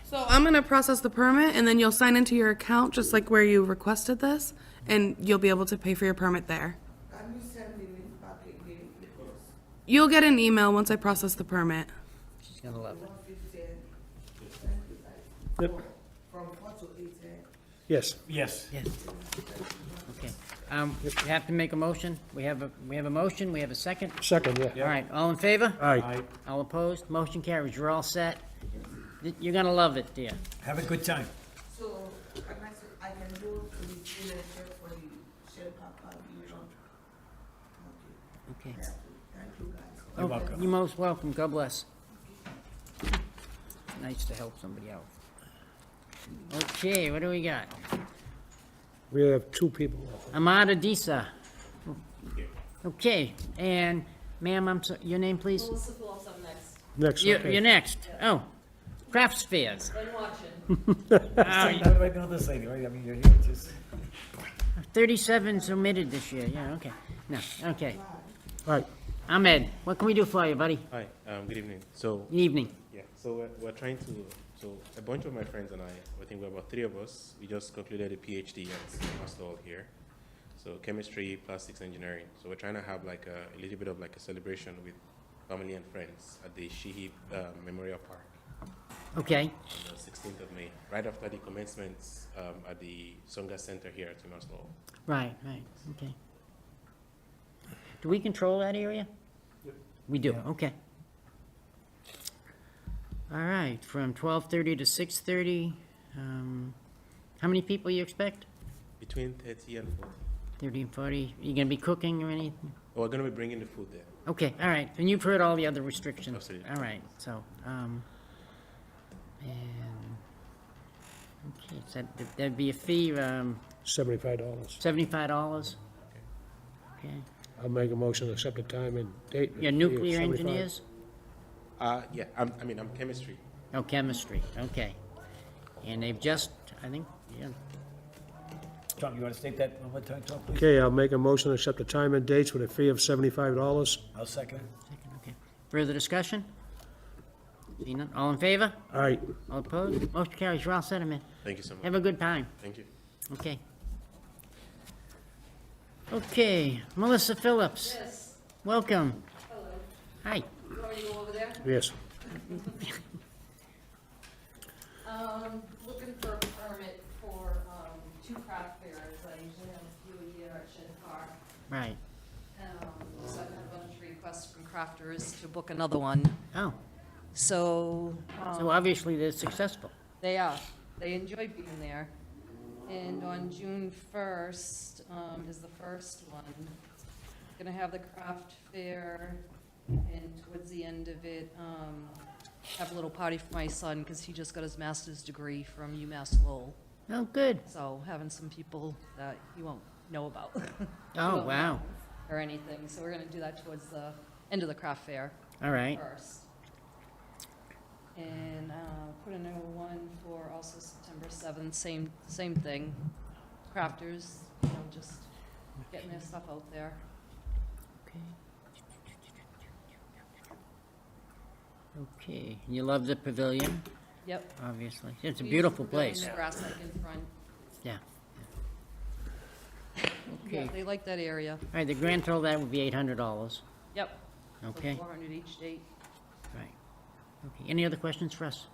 So I'm gonna process the permit, and then you'll sign into your account, just like where you requested this, and you'll be able to pay for your permit there. Can you send me link back again? Because You'll get an email once I process the permit. She's gonna love it. 150, thank you, guys. Yep. From 4 to 8, Yes. Yes. Yes. Okay. We have to make a motion. We have a motion. We have a second. Second, yeah. All right. All in favor? Aye. All opposed? Motion carries. You're all set. You're gonna love it, dear. Have a good time. So, I can go to the dealership for the Shell Papa, you know? Okay. Thank you, guys. You're welcome. You're most welcome. God bless. Nice to help somebody out. Okay, what do we got? We have 2 people. Amada Disa. Okay, and ma'am, your name, please? Next, You're okay. next. Oh, crafts fairs. How do I know this lady, right? I mean, you're here just. 37 submitted this year. Yeah, okay. No, okay. All right. Ahmed, what can we do for you, buddy? Hi, good evening. So, Good evening. yeah, so we're trying to, so a bunch of my friends and I think we're about 3 of us, we just concluded a PhD at Lowell here. So chemistry, plastics engineering. So we're trying to have like a little bit of like a celebration with family and friends at the Sheehy Memorial Park Okay. on the 16th of May, right after the commencements at the Songa Center here at Lowell. Right, okay. Do we control that area? We do, okay. All right, from 12:30 to 6:30. How many people you expect? Between 30 and 40. 30 and 40. You gonna be cooking or anything? We're going to be bringing the food there. Okay, all right. And you've heard all the other restrictions. Absolutely. All right, so, and, okay, so there'd be a fee, $75. $75. Okay. I'll make a motion to accept the time and date. You're nuclear engineers? Yeah, I'm chemistry. Oh, chemistry, okay. And they've just, I think, yeah, Tom, you want to state that one more time, Tom, please? Okay, I'll make a motion to accept the time and dates with a fee of $75. I'll second it. okay. Further discussion? Seeing none, all in favor? All right, All opposed? Motion carries. You're all set, man. Thank you so much. Have a good time. Thank you. Okay. Okay, Melissa Phillips. Yes. Welcome. Hello. Hi. You want me to go over there? yes. Looking for a permit for, 2 craft fairs. I usually have a few a year at Shed Park. Right. So I've had a bunch of requests from crafters to book another one. Oh, So. so obviously they're successful. They are. They enjoy being there. And on June 1st is the first one. Gonna have the craft fair, and towards the end of it, have a little party for my son, because he just got his master's degree from UMass Lowell. Oh, good. So having some people that he won't know about. Oh, wow. Or anything. So we're gonna do that towards the end of the craft fair. All right. First. And put another one for also September 7th, same thing. Crafters, just getting their stuff out there. Okay, you love the pavilion? Yep. Obviously. It's a We use beautiful the pavilion, place. the grass like in front. Yeah. Yeah, Okay. they like that area. All right, the grand total of that would be $800. Yep. Okay. For 400 each date. Right. Okay, any other questions for us?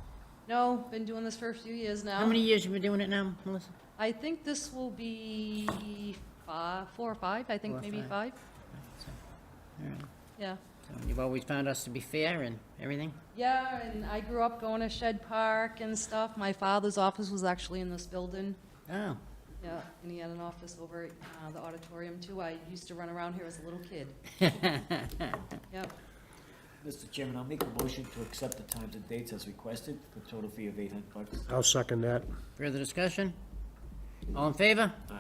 No, been doing this for a few years now. How many years have you been doing it now, Melissa? I think this will be 4 or 5, I think 4 or maybe 5. 5. All right. Yeah. So you've always found us to be fair and everything? Yeah, and I grew up going to Shed Park and stuff. My father's office was actually in this building. Oh. Yeah, and he had an office over at the auditorium too. I used to run around here as a little kid. Yep. Mr. Chairman, I'll make a motion to accept the times and dates as requested for a total fee of $800. I'll second that. Further discussion? All in favor? Aye.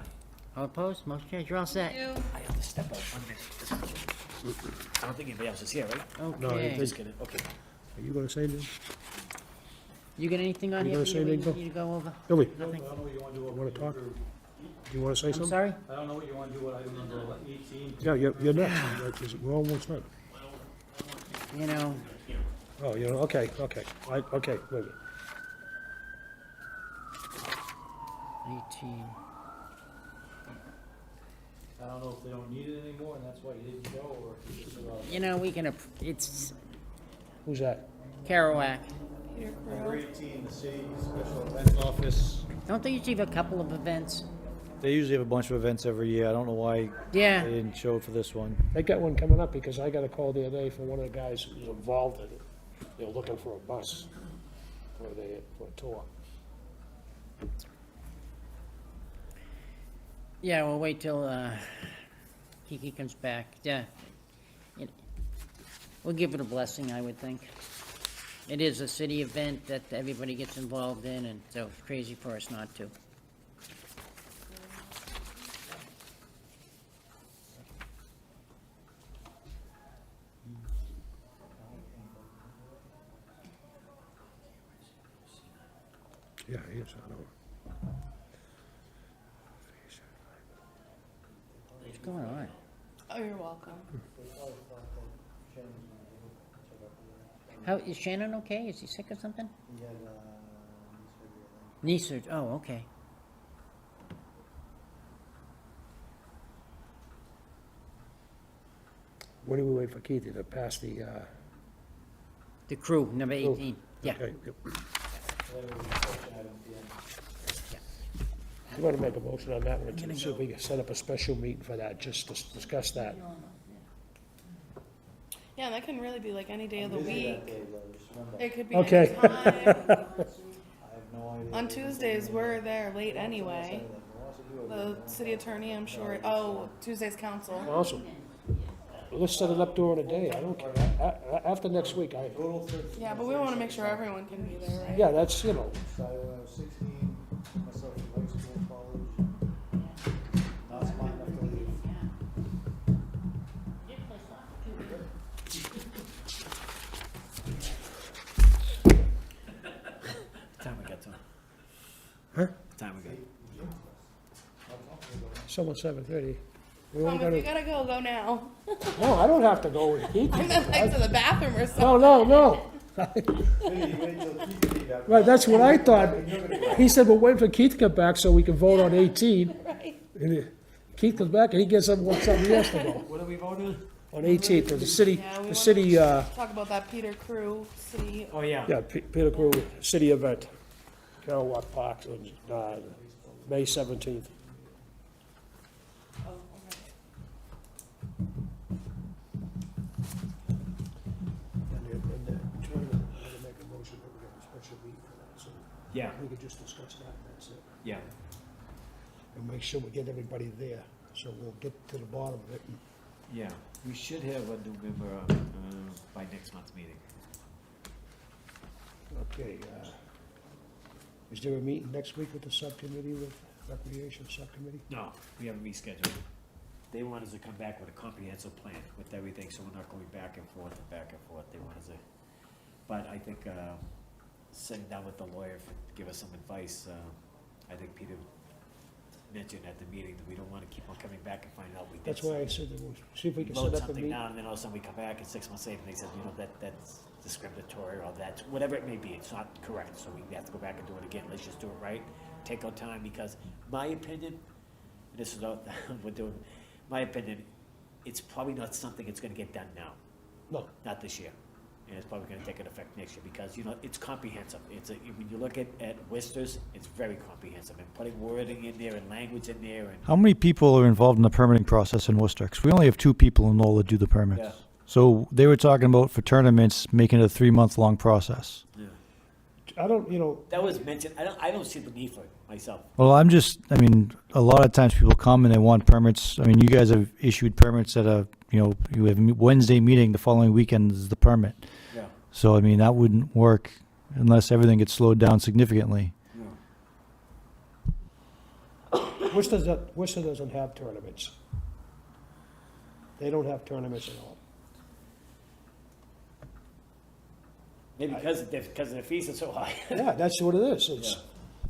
All opposed? Motion carries. You're all set. Thank you. I have to step out 1 minute. I don't think anybody else is here, right? No, Okay. Just kidding, okay. Are you gonna say anything? You got anything on You here gonna for say you we anything, need to go over? Billy, Nothing? I don't know what you want to do. wanna talk? Do you wanna say I'm something? sorry? I don't know what you want to do, what item number 18. Yeah, you're next. We're almost done. You know, Oh, okay. Okay, wait a minute. 18. I don't know if they don't need it anymore, and that's why you didn't go, or if it's just about. You know, we can, it's Who's that? Kerouac. Number 18, the city special events office. Don't they usually have a couple of events? They usually have a bunch of events every year. I don't know why Yeah. they didn't show for this one. They got one coming up because I got a call the other day from one of the guys who's involved in it. They're looking for a bus for a tour. Yeah, we'll wait till Kiki comes back. Yeah. We'll give it a blessing, I would think. It is a city event that everybody gets involved in, and so it's crazy for us not to. Yeah, he is, I know. What's going on? Oh, you're welcome. How, is Shannon okay? Is he sick or something? Knee surgery, oh, okay. When do we wait for Keith to pass the, The crew, number Crew. 18, yeah. okay, yep. You wanna make a motion on that one, to see if we can set up a special meeting for that, just to discuss that. Yeah, that can really be like any day of the week. It could be Okay. any time. I have no idea. On Tuesdays, we're there late anyway. The city attorney, I'm sure, Tuesday's council. Awesome. Let's set it up during the day, I don't care. After next week, Yeah, but we want to make sure everyone can be there, right? yeah, that's, 16, myself in high school, college. Not smart enough to leave. Time we got to. time we got? It's almost 7:30. We Tom, only if gotta- you gotta go now. No, I don't have to go with Keith. I meant like to the bathroom or something. No. Right, that's what I thought. He said, we're waiting for Keith to get back so we can vote on 18. Right. And Keith comes back and he gets up, wants something else to go. What are we voting on? On 18th, for the city, Yeah, we the city, Talk about that Peter Crew city. Oh, yeah. yeah, Peter Crew, city event, Carol Park, on May 17th. Oh, And the tournament, I'm gonna make a motion that we have a special meeting for that, so Yeah, we could just discuss that, and that's it. yeah. And make sure we get everybody there, so we'll get to the bottom of it. Yeah, we should have a November, by next month's meeting. Okay, is there a meeting next week with the subcommittee, with Recreation Subcommittee? No, we haven't rescheduled. They want us to come back with a comprehensive plan with everything, so we're not going back and forth and back and forth. They want us to, but I think, sitting down with the lawyer to give us some advice, I think Peter mentioned at the meeting that we don't want to keep on coming back and find out we did That's why I said, that we'll see if we can vote set up a something meeting. down, and then all of a sudden we come back and 6 months later, and they said, that's discriminatory, or that's, whatever it may be, it's not correct, so we have to go back and do it again. Let's just do it right, take our time, because my opinion, and this is what we're doing, my opinion, it's probably not something that's gonna get done now. No. Not this year. And it's probably gonna take an effect next year, because, it's comprehensive. When you look at Worcester's, it's very comprehensive, and putting wording in there and language in there, and How many people are involved in the permitting process in Worcester? 'Cause we only have 2 people in Lowell that do the permits. Yeah. So they were talking about for tournaments, making it a 3-month-long process. I don't, that was mentioned, I don't see the need for it myself. Well, a lot of times people come and they want permits. You guys have issued permits at you have a Wednesday meeting, the following weekend is the permit. Yeah. So, that wouldn't work unless everything gets slowed down significantly. Worcester doesn't have tournaments. They don't have tournaments at all. Maybe because the fees are so high. Yeah, that's what it is. It's,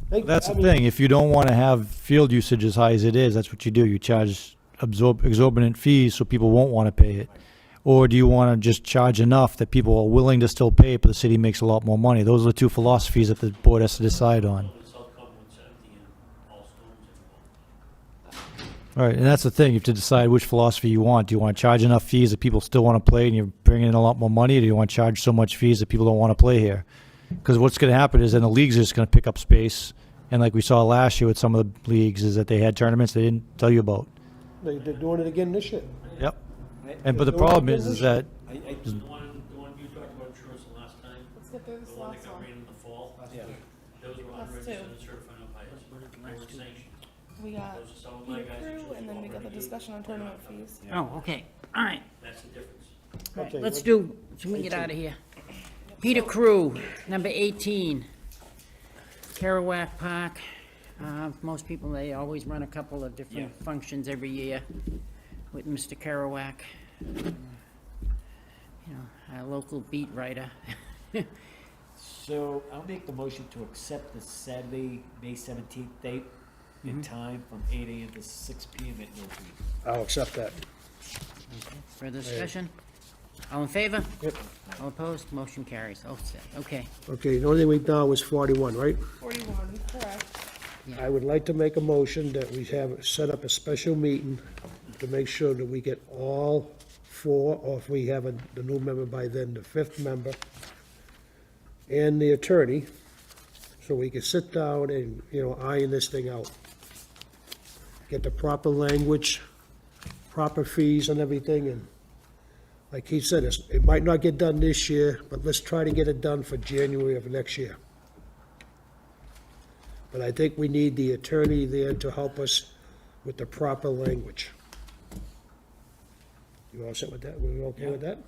That's the thing. If you don't want to have field usage as high as it is, that's what you do. You charge exorbitant fees so people won't want to pay it. Or do you want to just charge enough that people are willing to still pay it, but the city makes a lot more money? Those are the 2 philosophies that the board has to decide on. All right, and that's the thing. You have to decide which philosophy you want. Do you want to charge enough fees that people still want to play and you're bringing in a lot more money? Or do you want to charge so much fees that people don't want to play here? Because what's going to happen is then the leagues are just going to pick up space. And like we saw last year with some of the leagues, is that they had tournaments they didn't tell you about. They're doing it again this year. Yep. But the problem is that The one you talked about insurance the last time. Let's get through this The one last that got one. rained in the fall. Yeah. Those were Last unregistered two. and certified umpires. They were sanctioned. We got Those are some of my Peter guys who Crew, chose and then we got the already. discussion on tournament fees. Oh, okay, all right. That's the difference. All right, Okay, let's let's- do, so we can get out of here. Peter Crew, number 18, Kerouac Park. Most people, they always run a couple of different functions every year with Mr. Kerouac. Our local beat writer. So I'll make the motion to accept the Saturday, May 17th date and time from 8 a.m. to 6 p.m. at no fee. I'll accept that. Further discussion? All in favor? Yep. All opposed? Motion carries. Oh, okay. Okay, the only thing we've done was 41, right? 41, correct. I would like to make a motion that we have, set up a special meeting to make sure that we get all 4, or if we have the new member by then, the 5th member, and the attorney, so we can sit down and, iron this thing out. Get the proper language, proper fees and everything, and like he said, it might not get done this year, but let's try to get it done for January of next year. But I think we need the attorney there to help us with the proper language. You all set with that? We okay with that?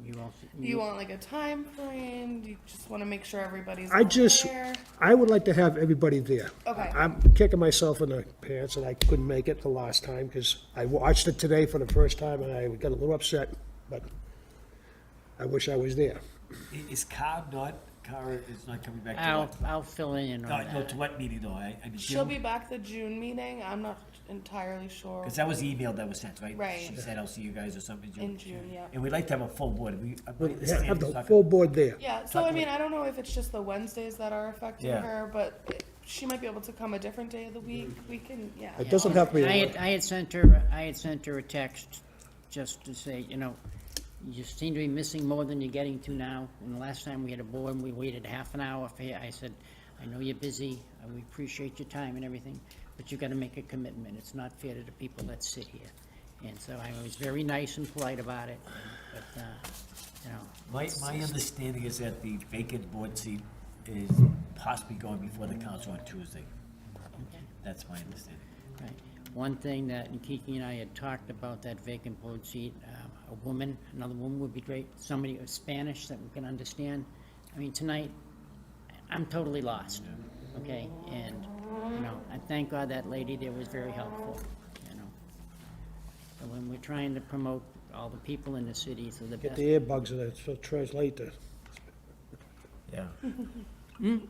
Do you want like a time frame? Do you just want to make sure everybody's there? I would like to have everybody there. Okay. I'm kicking myself in the pants that I couldn't make it the last time, because I watched it today for the first time and I got a little upset, but I wish I was there. Is Cobb not Cara is not coming back to what? I'll fill in on No, that. to what meeting though? I mean, She'll be back the June meeting. I'm not entirely sure. Because that was the email that was sent, right? Right. She said, I'll see you guys or something In June, yeah. And we'd like to have a full board. Have the full board there. Yeah, so I mean, I don't know if it's just the Wednesdays that are affecting Yeah. her, but she might be able to come a different day of the week. We can, yeah. It doesn't have to be. I had sent her a text just to say, you know, you seem to be missing more than you're getting to now. And the last time we had a board, we waited half an hour for you. I said, I know you're busy, we appreciate your time and everything, but you gotta make a commitment. It's not fair to the people that sit here. And so I was very nice and polite about it, but, you know. My understanding is that the vacant board seat is possibly going before the council on Tuesday. That's my understanding. Right. One thing that Kiki and I had talked about, that vacant board seat, another woman would be great, somebody with Spanish that we can understand. I mean, tonight, I'm totally lost, okay? And, you know, I thank God that lady there was very helpful, you know? So when we're trying to promote all the people in the city to the Get best. the earbuds in it, so translate that. Yeah. You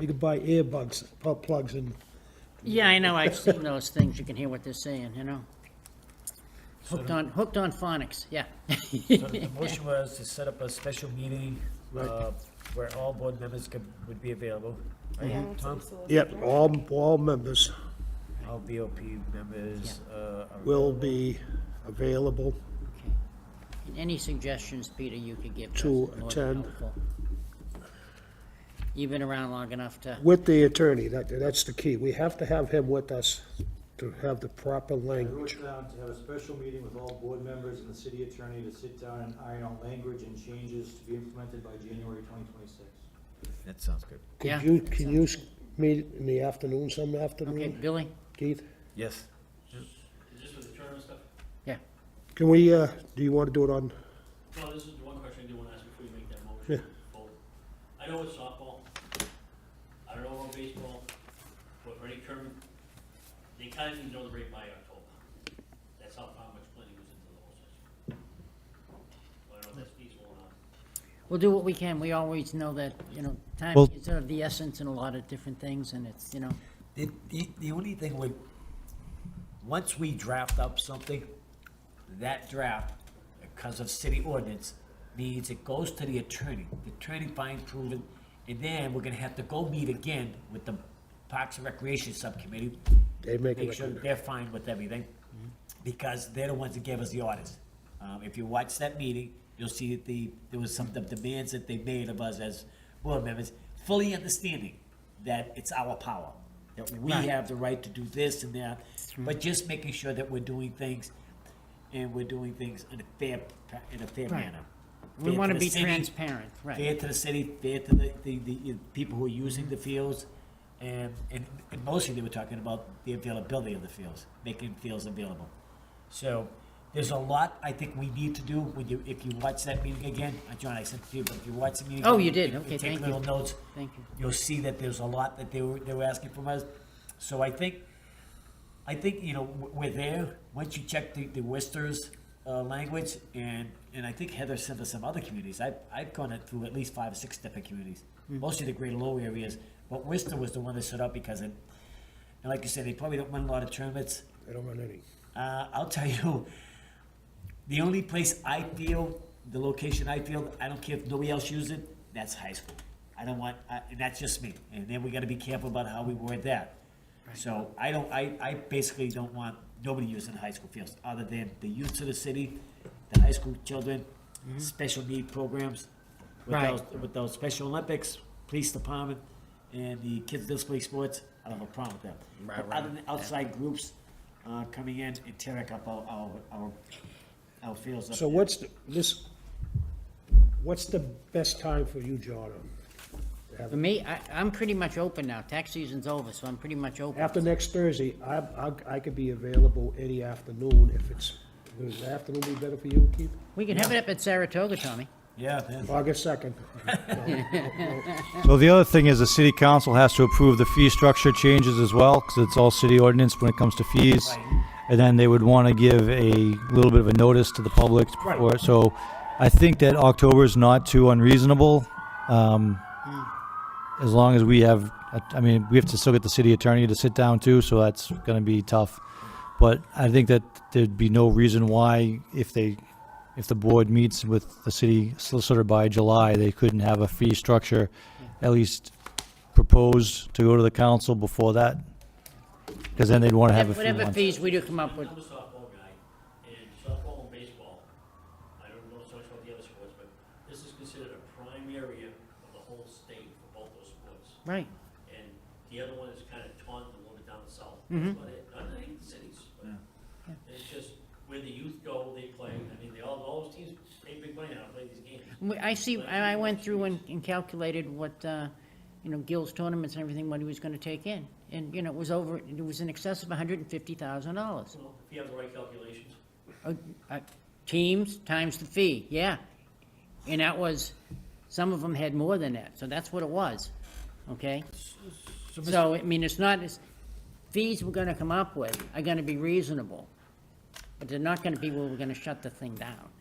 could buy earbuds, plugs in. Yeah, I know, I've seen those things, you can hear what they're saying, you know? Hooked on phonics, yeah. So the motion was to set up a special meeting, where all board members would be available. Right, Yeah, Tom? Yep, all members All BOP members, are will be available Any suggestions, Peter, you could give us? To more than attend. helpful. You've been around long enough to. with the attorney. That's the key. We have to have him with us to have the proper I wrote language. down to have a special meeting with all board members and the city attorney to sit down and iron out language and changes to be implemented by January 2026. That sounds good. Yeah, Can you meet in the afternoon, some afternoon? Okay, Billy? Keith? Yes. Is this for the tournament stuff? Yeah. Can we, do you want to do it on, No, this is the one question I do want to ask before you make that Yeah. motion. Vote. I know it's softball. I don't know about baseball, but for any tournament, they kind of need to know the rate by October. That's how much planning goes into the whole system. I don't know if that's feasible or not. We'll do what we can. We always know that, you know, time Well- is of the essence in a lot of different things, and it's, you know, The only thing with, once we draft up something, that draft, because of city ordinance, means it goes to the attorney. The attorney finds proven, and then we're gonna have to go meet again with the Parks and Recreation Subcommittee. They make a sure that they're fine with everything, because they're the ones that gave us the orders. If you watch that meeting, you'll see that there was some of the demands that they made of us as board members, fully understanding that it's our power, that we Right. have the right to do this and that, but just making sure that we're doing things, and we're doing things in a fair Right. manner. we Fair want to the be city, transparent, right? Fair to the city, fair to the people who are using the fields, and mostly they were talking about the availability of the fields, making fields available. So, there's a lot I think we need to do if you watch that meeting again. John, I sent it to you, but if you watch the meeting. Oh, again, you did? and Okay, take thank you. little notes. Thank you. You'll see that there's a lot that they were asking from us. So I think, you know, we're there. Once you check the Worcester's language, and I think Heather sent us some other communities. I've gone through at least 5 or 6 different communities, mostly the greater Lowell areas. But Worcester was the one that stood up because and like you said, they probably don't run a lot of tournaments. They don't run any. I'll tell you, the only place I feel, the location I feel, I don't care if nobody else uses it, that's high school. I don't want, and that's just me. And then we gotta be careful about how we word that. So I basically don't want nobody using high school fields, other than the youth of the city, the high school children, special need programs. Right. With those Special Olympics, police department, and the kids that play sports, I don't have a problem with that. Right, But right. other than outside groups, coming in and tearing up our fields up. So what's the best time for you, John? to have- For me, I'm pretty much open now. Tax season's over, so I'm pretty much open. After next Thursday, I could be available any afternoon if it's, does the afternoon be better for you, Keith? We can have it up at Saratoga, Tommy. Yeah, man. August 2nd. So the other thing is the city council has to approve the fee structure changes as well, because it's all city ordinance when it comes to fees. And then they would want to give a little bit of a notice to the public. Right. So I think that October is not too unreasonable. As long as we have, I mean, we have to still get the city attorney to sit down too, so that's gonna be tough. But I think that there'd be no reason why, if the board meets with the city solicitor by July, they couldn't have a fee structure at least proposed to go to the council before that. Because then they'd wanna have a few Whatever months. fees we do come up with. I'm a softball guy, and softball and baseball, I don't know so much about the other sports, but this is considered a prime area of the whole state for both those sports. Right. And the other one is kind of taunted a little bit down the south. Mhm. That's about it. Not in the cities, but it's just where the youth go, they play. I mean, all those teams pay big money now to play these games. I went through and calculated what, Gil's tournaments and everything, what he was gonna take in. And, it was in excess of $150,000. Well, if you have the right calculations. Teams times the fee, yeah. And that was, some of them had more than that, so that's what it was, okay? So, I mean, it's not, fees we're gonna come up with are gonna be reasonable, but they're not gonna be where we're gonna shut the thing down.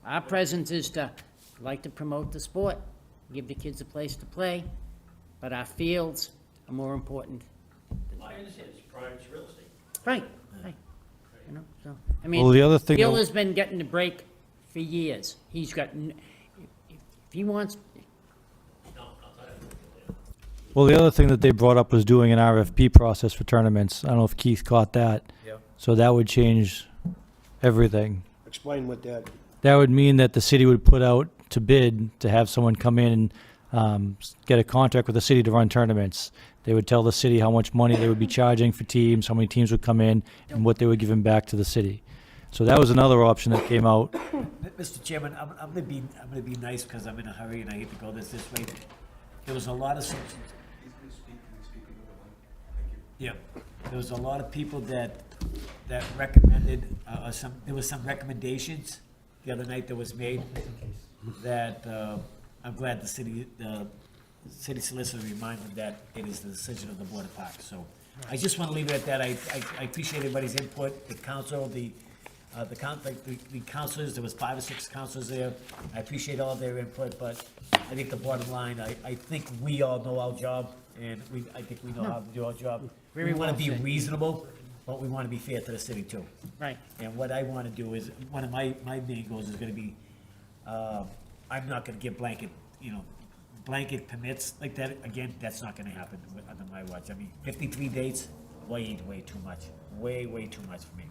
Our presence is to, like to promote the sport, give the kids a place to play, but our fields are more important. I understand, it's private real estate. Right. So, I mean, Well, the other thing Gil that- has been getting the break for years. He's got, if he wants, Well, the other thing that they brought up was doing an RFP process for tournaments. I don't know if Keith caught that. Yep. So that would change everything. Explain what that, That would mean that the city would put out to bid to have someone come in and get a contract with the city to run tournaments. They would tell the city how much money they would be charging for teams, how many teams would come in, and what they would give them back to the city. So that was another option that came out. Mr. Chairman, I'm gonna be nice because I'm in a hurry and I hate to go this way. There was a lot of. Yeah, there was a lot of people that recommended, there was some recommendations the other night that was made that, I'm glad the city solicitor reminded that it is the decision of the Board of Parks. So I just want to leave it at that. I appreciate everybody's input, the council, the councilors, there was 5 or 6 councilors there. I appreciate all their input, but I think the bottom line, I think we all know our job, and I think we know how to do our job. Very We want well to be said. reasonable, but we want to be fair to the city too. right. And what I want to do is, one of my main goals is going to be, I'm not going to give blanket permits like that. Again, that's not going to happen under my watch. I mean, 53 dates, way too much. Way too much for me.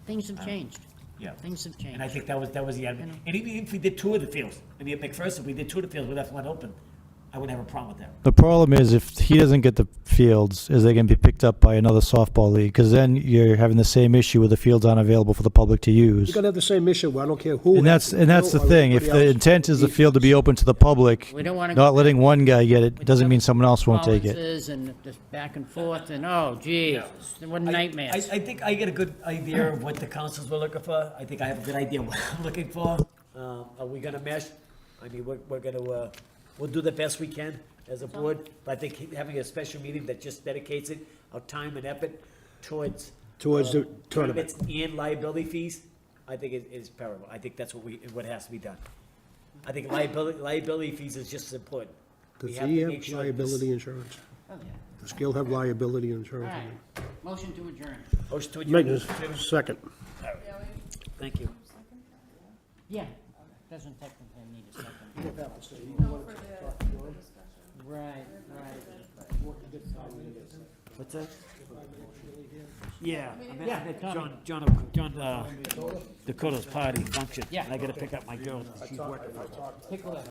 Things have changed. Yeah. Things have changed. And I think that was the, and even if we did 2 of the fields, maybe at McPherson, if we did 2 of the fields, we left one open, I wouldn't have a problem with that. The problem is if he doesn't get the fields, is they going to be picked up by another softball league? Because then you're having the same issue where the fields aren't available for the public to use. you're gonna have the same issue, I don't care who. And that's the or thing. If everybody the else. intent is the field to be open to the public, We don't wanna not go letting one guy get it doesn't mean someone else won't take it. Collinses and just back and forth, and, oh, geez, what nightmares. I think I get a good idea of what the councils were looking for. I think I have a good idea what I'm looking for. Are we gonna mesh? I mean, we're gonna, we'll do the best we can as a board, but I think having a special meeting that just dedicates it, our time and effort towards. Towards the tournament. tournaments and liability fees, I think is paramount. I think that's what has to be done. I think liability fees is just as important. We Does have he to have make sure liability insurance? Oh, yeah. Does Gil have liability All insurance? right, motion to adjourn. Motion to adjourn. Maintenance, second. Thank you. Yeah, doesn't technically need a second. Right. What's that? Yeah, I'm Yeah, at Tommy. John Dakota's party function. Yeah. I gotta pick up my girl. She's working. Take a look.